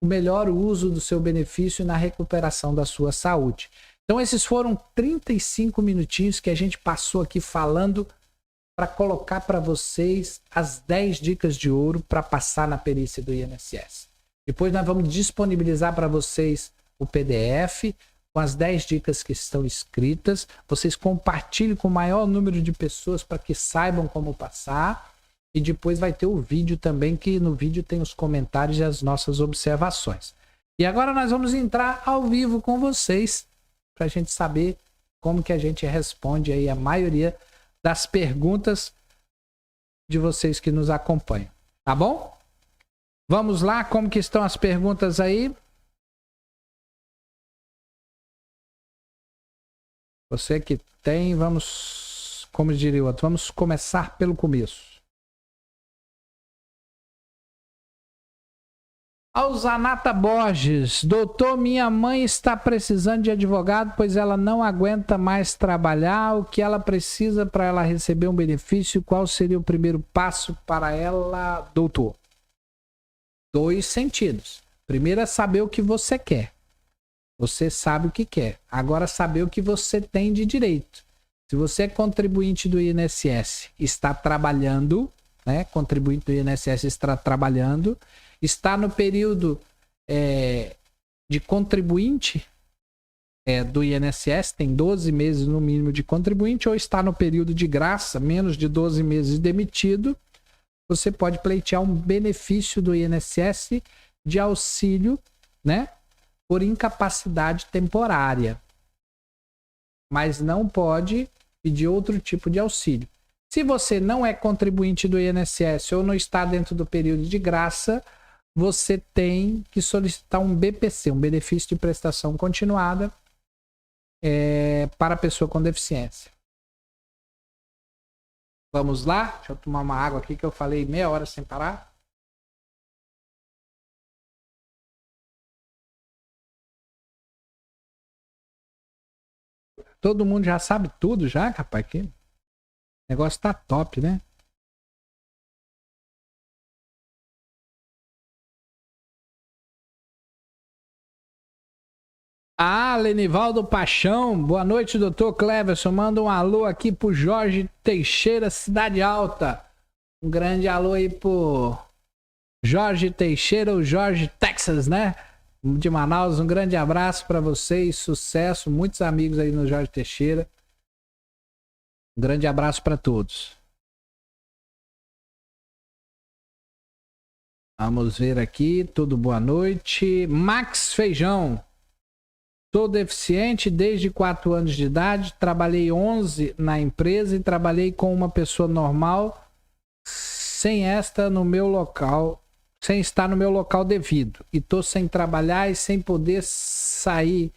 o melhor uso do seu benefício na recuperação da sua saúde. Então, esses foram 35 minutinhos que a gente passou aqui falando para colocar para vocês as 10 dicas de ouro para passar na perícia do INSS. Depois nós vamos disponibilizar para vocês o PDF com as 10 dicas que estão escritas. Vocês compartilhem com o maior número de pessoas para que saibam como passar. E depois vai ter o vídeo também, que no vídeo tem os comentários e as nossas observações. E agora nós vamos entrar ao vivo com vocês para a gente saber como que a gente responde aí a maioria das perguntas de vocês que nos acompanham. Tá bom? Vamos lá, como que estão as perguntas aí? Você que tem, vamos, como diria o outro, vamos começar pelo começo. Alzanata Borges: doutor, minha mãe está precisando de advogado, pois ela não aguenta mais trabalhar. O que ela precisa para ela receber um benefício? Qual seria o primeiro passo para ela, doutor? 2 sentidos. Primeiro é saber o que você quer. Você sabe o que quer. Agora, saber o que você tem de direito. Se você é contribuinte do INSS, está trabalhando, né? Contribuinte do INSS está trabalhando, está no período de contribuinte do INSS, tem 12 meses no mínimo de contribuinte, ou está no período de graça, menos de 12 meses demitido, você pode pleitear um benefício do INSS de auxílio, né, por incapacidade temporária. Mas não pode pedir outro tipo de auxílio. Se você não é contribuinte do INSS ou não está dentro do período de graça, você tem que solicitar um BPC, um benefício de prestação continuada, para a pessoa com deficiência. Vamos lá? Deixa eu tomar uma água aqui que eu falei meia hora sem parar. Todo mundo já sabe tudo já, rapaz, que o negócio tá top, né? Ah, Lenivaldo Paixão. Boa noite, doutor Cleverson. Manda um alô aqui pro Jorge Teixeira, Cidade Alta. Um grande alô aí pro Jorge Teixeira, o Jorge Texas, né? De Manaus. Um grande abraço para vocês. Sucesso. Muitos amigos aí no Jorge Teixeira. Um grande abraço para todos. Vamos ver aqui. Tudo boa noite. Max Feijão. Sou deficiente desde 4 anos de idade, trabalhei 11 na empresa e trabalhei com uma pessoa normal sem estar no meu local devido. E tô sem trabalhar e sem poder sair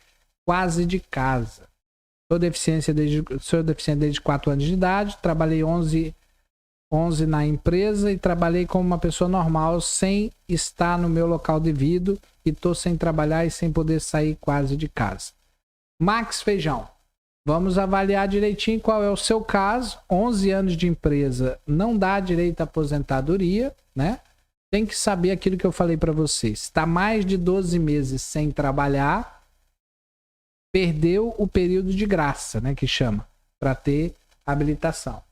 quase de casa. Sou deficiente desde 4 anos de idade, trabalhei 11 na empresa e trabalhei como uma pessoa normal sem estar no meu local devido e tô sem trabalhar e sem poder sair quase de casa. Max Feijão, vamos avaliar direitinho qual é o seu caso. 11 anos de empresa não dá direito à aposentadoria, né? Tem que saber aquilo que eu falei para vocês. Está mais de 12 meses sem trabalhar, perdeu o período de graça, né, que chama, para ter habilitação.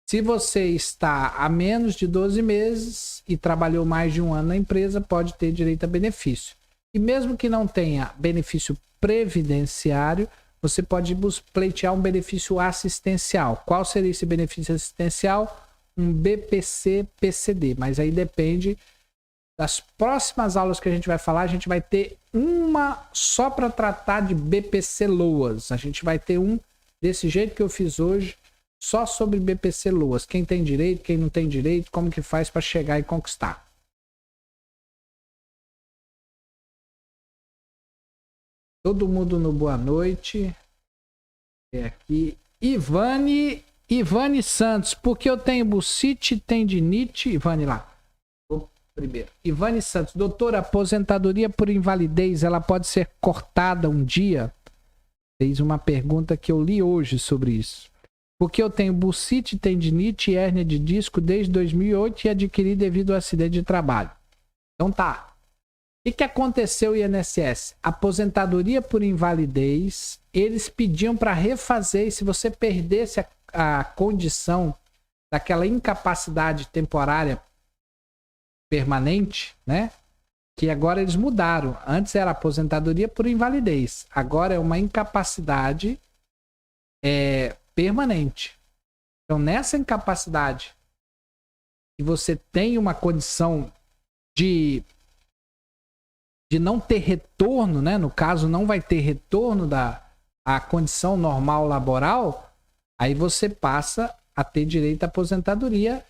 Se você está há menos de 12 meses e trabalhou mais de 1 ano na empresa, pode ter direito a benefício. E mesmo que não tenha benefício previdenciário, você pode pleitear um benefício assistencial. Qual seria esse benefício assistencial? Um BPC-PCD. Mas aí depende das próximas aulas que a gente vai falar. A gente vai ter uma só para tratar de BPC-LOAS. A gente vai ter um desse jeito que eu fiz hoje, só sobre BPC-LOAS. Quem tem direito, quem não tem direito, como que faz para chegar e conquistar. Todo mundo no boa noite. É aqui. Ivane Santos. Porque eu tenho bucite, tendinite. Ivane lá. Primeiro. Ivane Santos. Doutora, aposentadoria por invalidez, ela pode ser cortada um dia? Fez uma pergunta que eu li hoje sobre isso. Porque eu tenho bucite, tendinite e hérnia de disco desde 2008 e adquiri devido ao acidente de trabalho. Então tá. O que aconteceu, INSS? Aposentadoria por invalidez, eles pediam para refazer, e se você perdesse a condição daquela incapacidade temporária permanente, né? Que agora eles mudaram. Antes era aposentadoria por invalidez, agora é uma incapacidade permanente. Então, nessa incapacidade, se você tem uma condição de não ter retorno, né? No caso, não vai ter retorno da condição normal laboral, aí você passa a ter direito à aposentadoria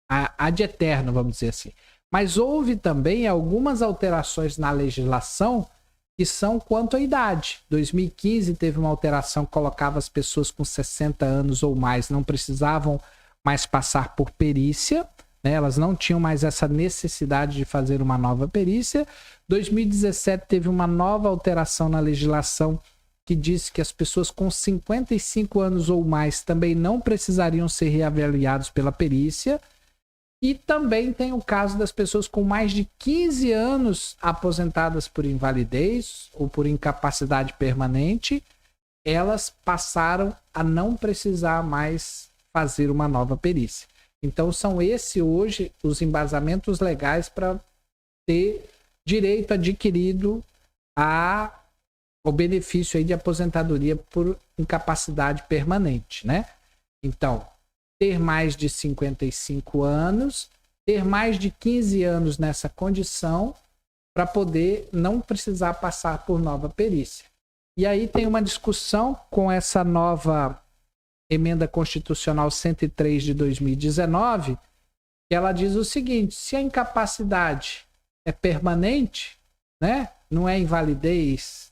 ad eterno, vamos dizer assim. Mas houve também algumas alterações na legislação que são quanto à idade. 2015 teve uma alteração que colocava as pessoas com 60 anos ou mais, não precisavam mais passar por perícia, né? Elas não tinham mais essa necessidade de fazer uma nova perícia. 2017 teve uma nova alteração na legislação que disse que as pessoas com 55 anos ou mais também não precisariam ser reavaliados pela perícia. E também tem o caso das pessoas com mais de 15 anos aposentadas por invalidez ou por incapacidade permanente, elas passaram a não precisar mais fazer uma nova perícia. Então são esses hoje os embasamentos legais para ter direito adquirido o benefício aí de aposentadoria por incapacidade permanente, né? Então, ter mais de 55 anos, ter mais de 15 anos nessa condição para poder não precisar passar por nova perícia. E aí tem uma discussão com essa nova emenda constitucional 103 de 2019, que ela diz o seguinte: se a incapacidade é permanente, né, não é invalidez,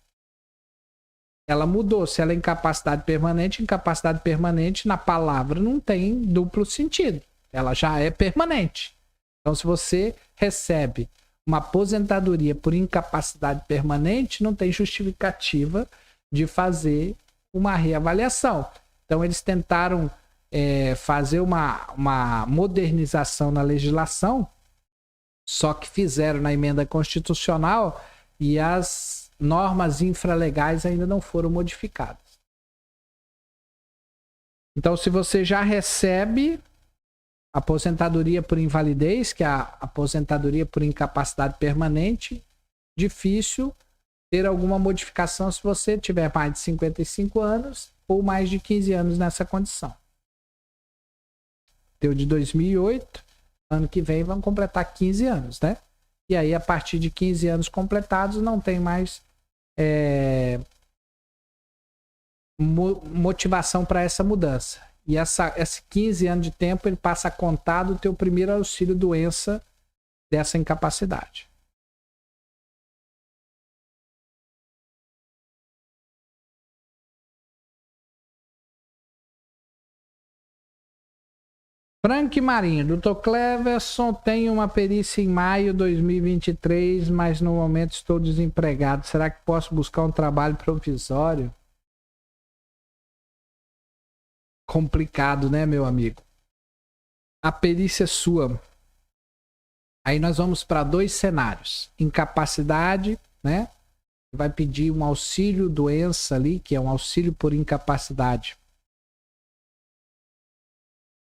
ela mudou. Se ela é incapacidade permanente na palavra não tem duplo sentido. Ela já é permanente. Então, se você recebe uma aposentadoria por incapacidade permanente, não tem justificativa de fazer uma reavaliação. Então, eles tentaram fazer uma modernização na legislação, só que fizeram na emenda constitucional e as normas infralegais ainda não foram modificadas. Então, se você já recebe aposentadoria por invalidez, que é a aposentadoria por incapacidade permanente, difícil ter alguma modificação se você tiver mais de 55 anos ou mais de 15 anos nessa condição. Deu de 2008, ano que vem vão completar 15 anos, né? E aí, a partir de 15 anos completados, não tem mais motivação para essa mudança. E esse 15 anos de tempo, ele passa a contar do teu primeiro auxílio doença dessa incapacidade. Frank Marinho, Dr. Cleverson, tenho uma perícia em maio de 2023, mas no momento estou desempregado. Será que posso buscar um trabalho provisório? Complicado, né, meu amigo? A perícia é sua. Aí nós vamos para 2 cenários. Incapacidade, né? Vai pedir um auxílio doença ali, que é um auxílio por incapacidade.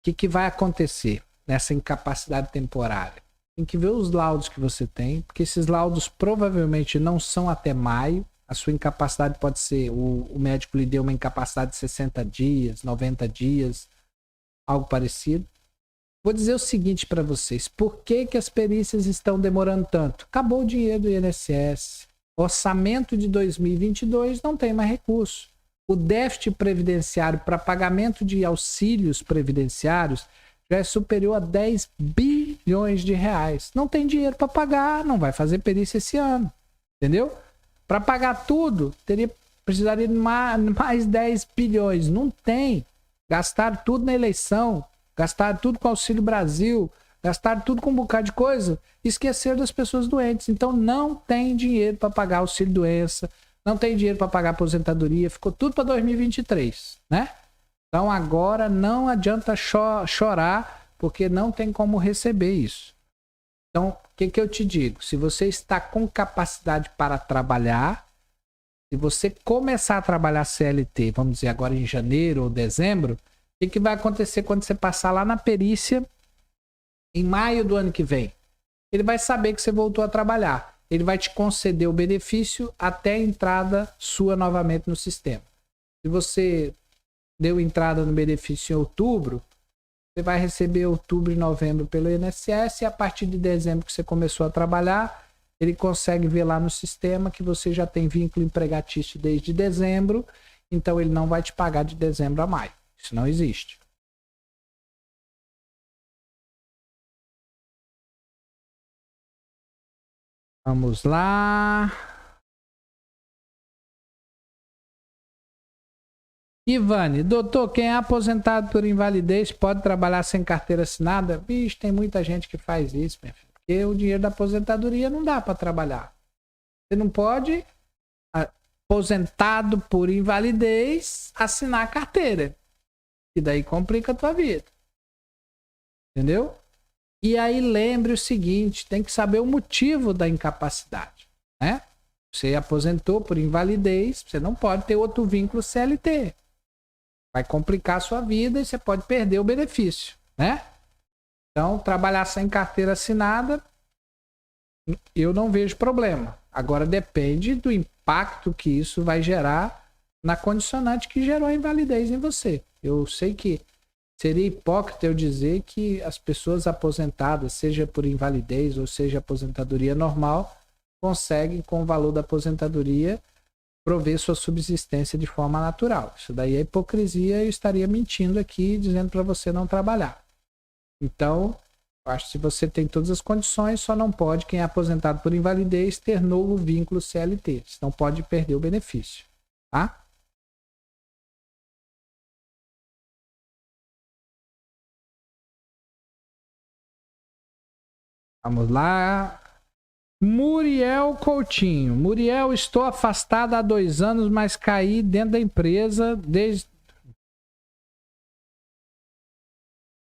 O que vai acontecer nessa incapacidade temporária? Tem que ver os laudos que você tem, porque esses laudos provavelmente não são até maio. A sua incapacidade pode ser, o médico lhe deu uma incapacidade de 60 dias, 90 dias, algo parecido. Vou dizer o seguinte para vocês, por que as perícias estão demorando tanto? Acabou o dinheiro do INSS, orçamento de 2022 não tem mais recurso. O déficit previdenciário para pagamento de auxílios previdenciários já é superior a 10 bilhões de reais. Não tem dinheiro para pagar, não vai fazer perícia esse ano. Entendeu? Para pagar tudo, precisaria de mais 10 bilhões. Não tem. Gastaram tudo na eleição, gastaram tudo com Auxílio Brasil, gastaram tudo com um bocado de coisa, esqueceram das pessoas doentes. Então não tem dinheiro para pagar auxílio doença, não tem dinheiro para pagar aposentadoria, ficou tudo para 2023, né? Então agora não adianta chorar, porque não tem como receber isso. Então, o que eu te digo? Se você está com capacidade para trabalhar, se você começar a trabalhar CLT, vamos dizer agora em janeiro ou dezembro, o que vai acontecer quando você passar lá na perícia em maio do ano que vem? Ele vai saber que você voltou a trabalhar. Ele vai te conceder o benefício até a entrada sua novamente no sistema. Se você deu entrada no benefício em outubro, você vai receber outubro e novembro pelo INSS e a partir de dezembro que você começou a trabalhar, ele consegue ver lá no sistema que você já tem vínculo empregatício desde dezembro, então ele não vai te pagar de dezembro a maio. Isso não existe. Vamos lá. Ivane, doutor, quem é aposentado por invalidez pode trabalhar sem carteira assinada? Bicho, tem muita gente que faz isso, minha filha, porque o dinheiro da aposentadoria não dá para trabalhar. Você não pode, aposentado por invalidez, assinar a carteira. E daí complica a tua vida. Entendeu? E aí lembre o seguinte, tem que saber o motivo da incapacidade, né? Você aposentou por invalidez, você não pode ter outro vínculo CLT. Vai complicar a sua vida e você pode perder o benefício, né? Então, trabalhar sem carteira assinada, eu não vejo problema. Agora, depende do impacto que isso vai gerar na condicionante que gerou a invalidez em você. Eu sei que seria hipócrita eu dizer que as pessoas aposentadas, seja por invalidez ou seja aposentadoria normal, conseguem, com o valor da aposentadoria, prover sua subsistência de forma natural. Isso daí é hipocrisia e eu estaria mentindo aqui, dizendo para você não trabalhar. Então, eu acho que se você tem todas as condições, só não pode, quem é aposentado por invalidez, ter novo vínculo CLT. Senão pode perder o benefício. Tá? Vamos lá. Muriel Coutinho. Muriel, estou afastada há 2 anos, mas caí dentro da empresa desde...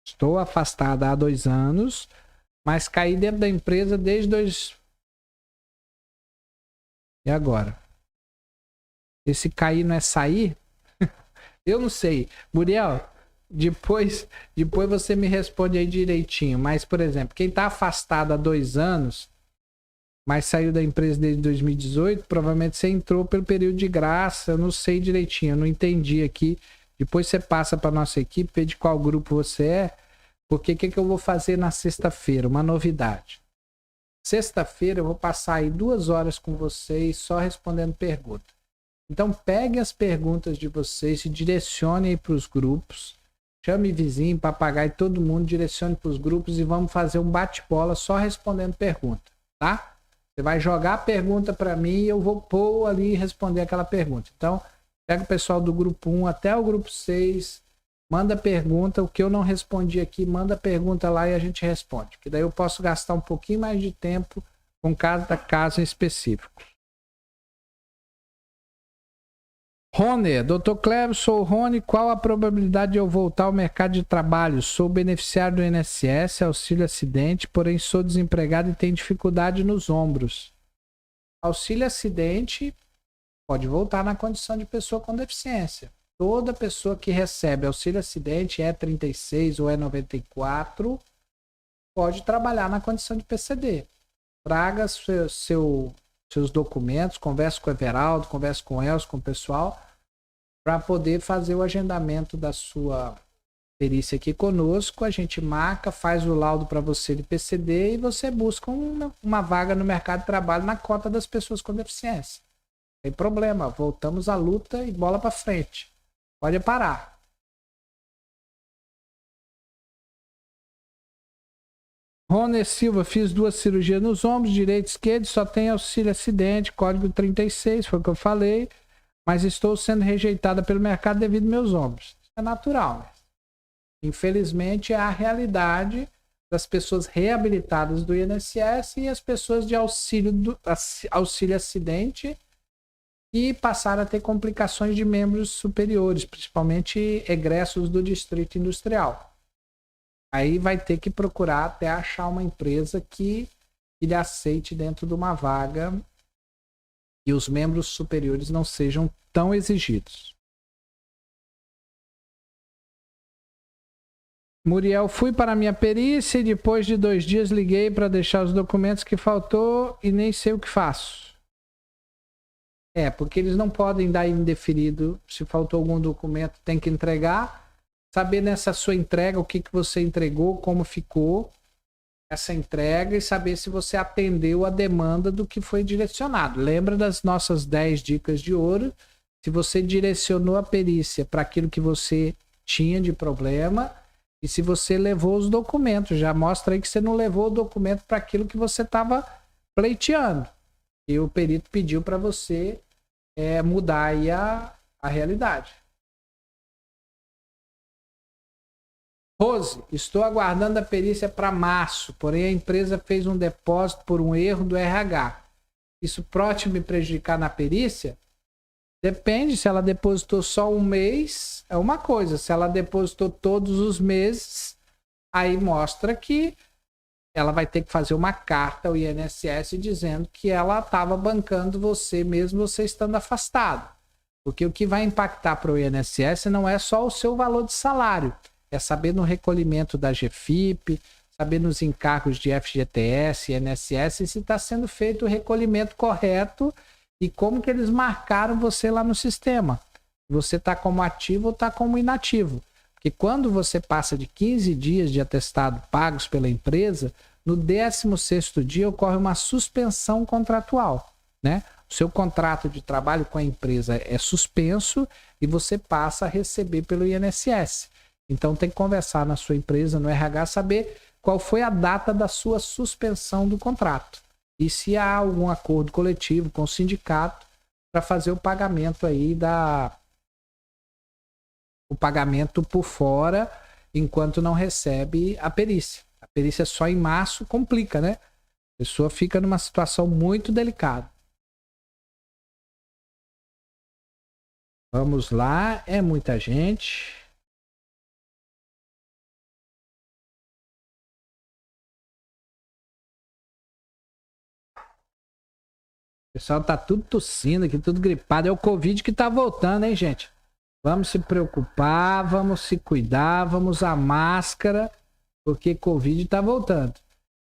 Estou afastada há 2 anos, mas caí dentro da empresa desde E agora? Esse cair não é sair? Eu não sei. Muriel, depois você me responde aí direitinho. Mas, por exemplo, quem tá afastado há 2 anos, mas saiu da empresa desde 2018, provavelmente você entrou pelo período de graça. Eu não sei direitinho, eu não entendi aqui. Depois você passa para nossa equipe, de qual grupo você é. Porque o que eu vou fazer na sexta-feira? Uma novidade. Sexta-feira eu vou passar aí 2 horas com vocês só respondendo perguntas. Então pegue as perguntas de vocês e direcione para os grupos. Chame vizinho, papagaio, todo mundo, direcione para os grupos e vamos fazer um bate-bola só respondendo pergunta, tá? Você vai jogar a pergunta para mim e eu vou pôr ali e responder aquela pergunta. Então, pega o pessoal do grupo 1 até o grupo 6, manda pergunta, o que eu não respondi aqui, manda pergunta lá e a gente responde. Que daí eu posso gastar um pouquinho mais de tempo com cada caso específico. Rony, Dr. Cleber, sou o Rony. Qual a probabilidade de eu voltar ao mercado de trabalho? Sou beneficiário do INSS, auxílio acidente, porém sou desempregado e tenho dificuldade nos ombros. Auxílio acidente pode voltar na condição de pessoa com deficiência. Toda pessoa que recebe auxílio acidente, é 36 ou é 94, pode trabalhar na condição de PCD. Traga seus documentos, converse com o Everaldo, converse com o Elcio, com o pessoal, para poder fazer o agendamento da sua perícia aqui conosco. A gente marca, faz o laudo para você de PCD e você busca uma vaga no mercado de trabalho na cota das pessoas com deficiência. Não tem problema, voltamos à luta e bola para frente. Pode parar. Rony Silva, fiz 2 cirurgias nos ombros, direito e esquerdo, só tem auxílio acidente, código 36, foi o que eu falei, mas estou sendo rejeitada pelo mercado devido aos meus ombros. Isso é natural, né? Infelizmente, é a realidade das pessoas reabilitadas do INSS e as pessoas de auxílio acidente e passaram a ter complicações de membros superiores, principalmente egressos do distrito industrial. Aí vai ter que procurar até achar uma empresa que lhe aceite dentro de uma vaga e os membros superiores não sejam tão exigidos. Muriel, fui para a minha perícia e depois de 2 dias liguei para deixar os documentos que faltou e nem sei o que faço. Porque eles não podem dar indeferido. Se faltou algum documento, tem que entregar. Saber nessa sua entrega o que você entregou, como ficou essa entrega e saber se você atendeu a demanda do que foi direcionado. Lembra das nossas 10 dicas de ouro? Se você direcionou a perícia para aquilo que você tinha de problema e se você levou os documentos, já mostra aí que você não levou o documento para aquilo que você estava pleiteando. E o perito pediu para você mudar aí a realidade. Rose, estou aguardando a perícia para março, porém a empresa fez um depósito por um erro do RH. Isso pode me prejudicar na perícia? Depende, se ela depositou só um mês, é uma coisa. Se ela depositou todos os meses, aí mostra que ela vai ter que fazer uma carta ao INSS dizendo que ela estava bancando você mesmo você estando afastado. Porque o que vai impactar para o INSS não é só o seu valor de salário, é saber no recolhimento da GFIP, saber nos encargos de FGTS, INSS, se está sendo feito o recolhimento correto e como que eles marcaram você lá no sistema. Você está como ativo ou está como inativo. Porque quando você passa de 15 dias de atestado pagos pela empresa, no 16º dia ocorre uma suspensão contratual, né? O seu contrato de trabalho com a empresa é suspenso e você passa a receber pelo INSS. Então tem que conversar na sua empresa, no RH, saber qual foi a data da sua suspensão do contrato. E se há algum acordo coletivo com o sindicato para fazer o pagamento aí o pagamento por fora enquanto não recebe a perícia. A perícia só em março complica, né? A pessoa fica numa situação muito delicada. Vamos lá, é muita gente. pessoal tá tudo tossindo aqui, tudo gripado. É o Covid que tá voltando, hein, gente? Vamos se preocupar, vamos se cuidar, vamos usar máscara, porque Covid tá voltando.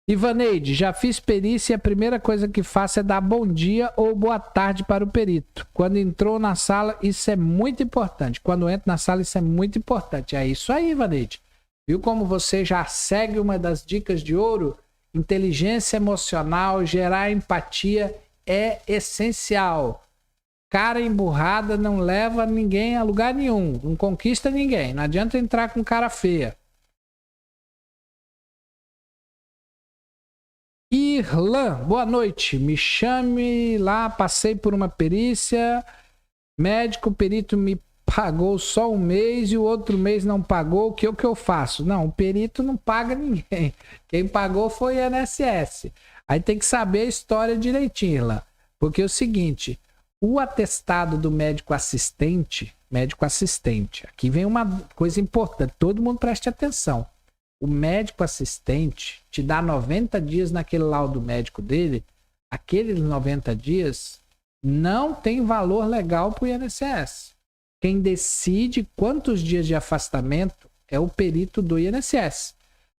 Ivaneide, já fiz perícia e a primeira coisa que faço é dar bom dia ou boa tarde para o perito. Quando entrou na sala, isso é muito importante. Quando entra na sala, isso é muito importante. É isso aí, Ivaneide. Viu como você já segue uma das dicas de ouro? Inteligência emocional, gerar empatia é essencial. Cara emburrada não leva ninguém a lugar nenhum. Não conquista ninguém. Não adianta entrar com cara feia. Irlan, boa noite. Me chame lá, passei por uma perícia. Médico, perito me pagou só um mês e o outro mês não pagou. O que eu faço? Não, o perito não paga ninguém. Quem pagou foi o INSS. Aí tem que saber a história direitinho, Irlan. Porque é o seguinte, o atestado do médico assistente, aqui vem uma coisa importante, todo mundo preste atenção. O médico assistente te dá 90 dias naquele laudo médico dele, aqueles 90 dias não tem valor legal para o INSS. Quem decide quantos dias de afastamento é o perito do INSS.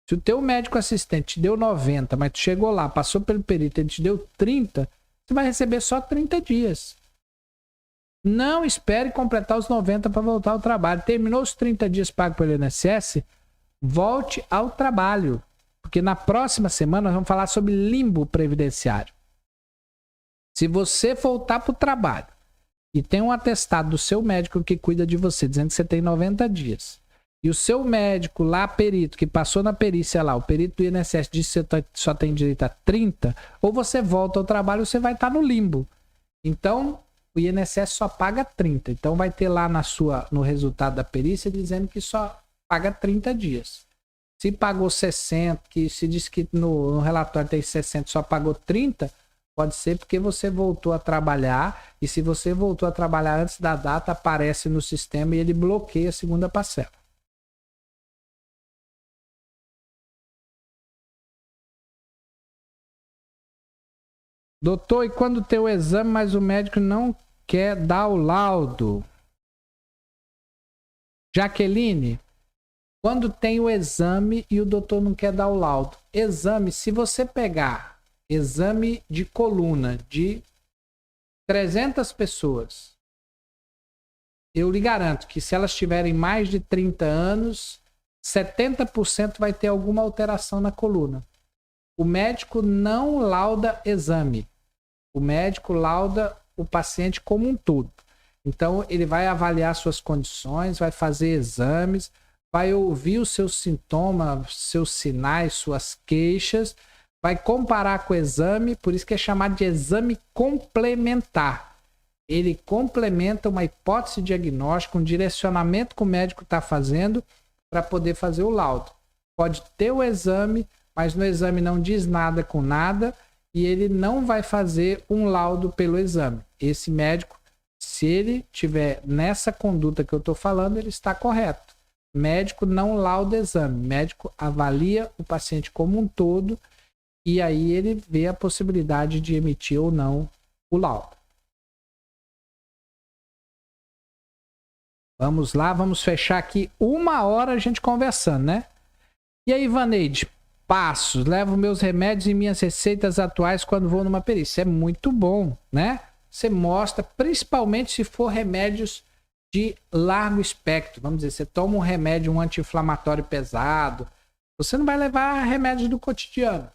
Se o teu médico assistente te deu 90, mas tu chegou lá, passou pelo perito, ele te deu 30, você vai receber só 30 dias. Não espere completar os 90 para voltar ao trabalho. Terminou os 30 dias pagos pelo INSS, volte ao trabalho, porque na próxima semana nós vamos falar sobre limbo previdenciário. Se você voltar para o trabalho e tem um atestado do seu médico que cuida de você, dizendo que você tem 90 dias, e o seu médico lá, perito, que passou na perícia lá, o perito do INSS disse que você só tem direito a 30, ou você volta ao trabalho, você vai estar no limbo. Então, o INSS só paga 30. Então, vai ter lá no resultado da perícia dizendo que só paga 30 dias. Se pagou 60, que se diz que no relatório tem 60, só pagou 30, pode ser porque você voltou a trabalhar, e se você voltou a trabalhar antes da data, aparece no sistema e ele bloqueia a segunda parcela. Doutor, e quando tem o exame, mas o médico não quer dar o laudo? Jaqueline, quando tem o exame e o doutor não quer dar o laudo. Exame, se você pegar exame de coluna de 300 pessoas, eu lhe garanto que se elas tiverem mais de 30 anos, 70% vai ter alguma alteração na coluna. O médico não lauda exame. O médico lauda o paciente como um todo. Então, ele vai avaliar suas condições, vai fazer exames, vai ouvir os seus sintomas, seus sinais, suas queixas, vai comparar com o exame, por isso que é chamado de exame complementar. Ele complementa uma hipótese diagnóstica, um direcionamento que o médico está fazendo para poder fazer o laudo. Pode ter o exame, mas no exame não diz nada com nada e ele não vai fazer um laudo pelo exame. Esse médico, se ele tiver nessa conduta que eu estou falando, ele está correto. Médico não lauda exame, médico avalia o paciente como um todo e aí ele vê a possibilidade de emitir ou não o laudo. Vamos lá, vamos fechar aqui 1 hora a gente conversando, né? E aí, Ivaneide, passos, levo meus remédios e minhas receitas atuais quando vou numa perícia. É muito bom, né? Você mostra, principalmente se for remédios de largo espectro. Vamos dizer, você toma um remédio, um anti-inflamatório pesado, você não vai levar remédios do cotidiano.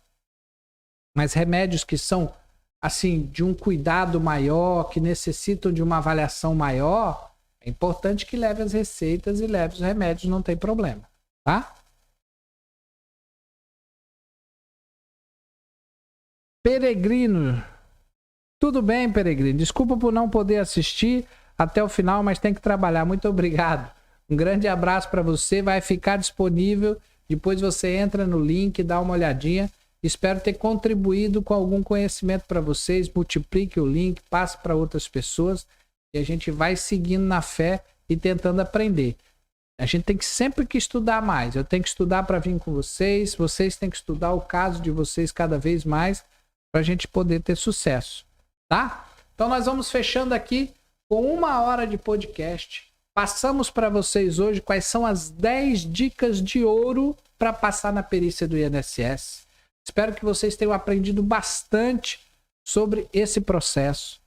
Mas remédios que são, assim, de um cuidado maior, que necessitam de uma avaliação maior, é importante que leve as receitas e leve os remédios, não tem problema, tá? Peregrino. Tudo bem, Peregrino. Desculpa por não poder assistir até o final, mas tem que trabalhar. Muito obrigado. Um grande abraço para você. Vai ficar disponível. Depois você entra no link, dá uma olhadinha. Espero ter contribuído com algum conhecimento para vocês. Multiplique o link, passe para outras pessoas. E a gente vai seguindo na fé e tentando aprender. A gente tem que sempre que estudar mais. Eu tenho que estudar para vir com vocês. Vocês têm que estudar o caso de vocês cada vez mais para a gente poder ter sucesso. tá? Então nós vamos fechando aqui com 1 hora de podcast. Passamos para vocês hoje quais são as 10 dicas de ouro para passar na perícia do INSS. Espero que vocês tenham aprendido bastante sobre esse processo.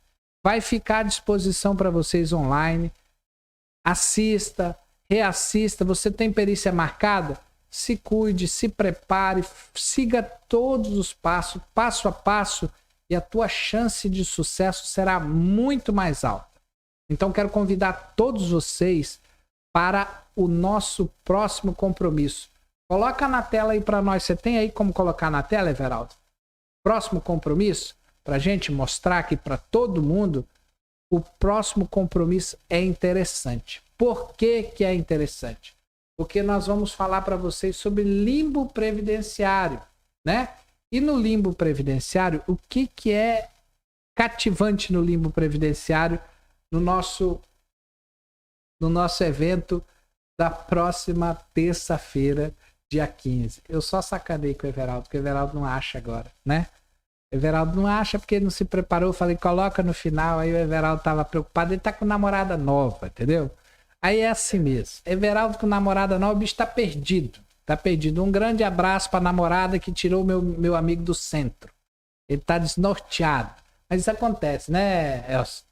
Vai ficar à disposição para vocês online. Assista, reassista. Você tem perícia marcada? Se cuide, se prepare, siga todos os passos, passo a passo, e a tua chance de sucesso será muito mais alta. Então quero convidar todos vocês para o nosso próximo compromisso. Coloca na tela aí para nós. Você tem aí como colocar na tela, Everaldo? Próximo compromisso, para a gente mostrar aqui para todo mundo. O próximo compromisso é interessante. Por que que é interessante? Porque nós vamos falar para vocês sobre limbo previdenciário, né? E no limbo previdenciário, o que que é cativante no limbo previdenciário no nosso evento da próxima terça-feira, dia 15. Eu só sacanei com o Everaldo, porque o Everaldo não acha agora, né? O Everaldo não acha porque ele não se preparou. Eu falei, coloca no final. Aí o Everaldo tava preocupado. Ele tá com namorada nova, entendeu? Aí é assim mesmo. Everaldo com namorada nova, o bicho tá perdido. Tá perdido. Um grande abraço pra namorada que tirou meu amigo do centro. Ele tá desnorteado. Mas isso acontece, né, Elcio?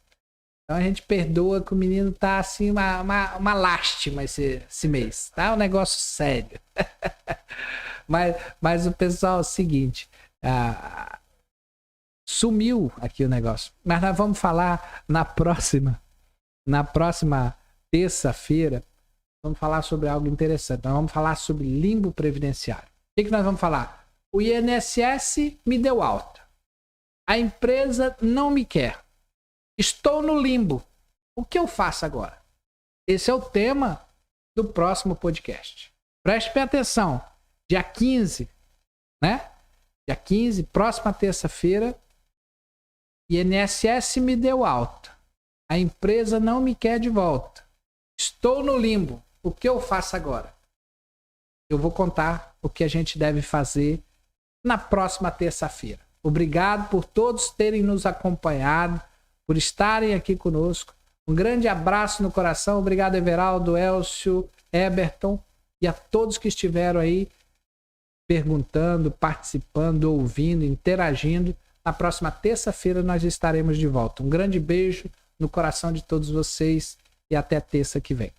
Então a gente perdoa que o menino tá assim, uma lástima esse mês. Tá um negócio sério. mas o pessoal é o seguinte... sumiu aqui o negócio. Mas nós vamos falar na próxima terça-feira. Vamos falar sobre algo interessante. Nós vamos falar sobre limbo previdenciário. O que nós vamos falar? O INSS me deu alta. A empresa não me quer. Estou no limbo. O que eu faço agora? Esse é o tema do próximo podcast. Preste bem atenção. Dia 15, né? Dia 15, próxima terça-feira. INSS me deu alta. A empresa não me quer de volta. Estou no limbo. O que eu faço agora? Eu vou contar o que a gente deve fazer na próxima terça-feira. Obrigado por todos terem nos acompanhado, por estarem aqui conosco. Um grande abraço no coração. Obrigado, Everaldo, Elcio, Eberton e a todos que estiveram aí perguntando, participando, ouvindo, interagindo. Na próxima terça-feira nós estaremos de volta. Um grande beijo no coração de todos vocês e até terça que vem.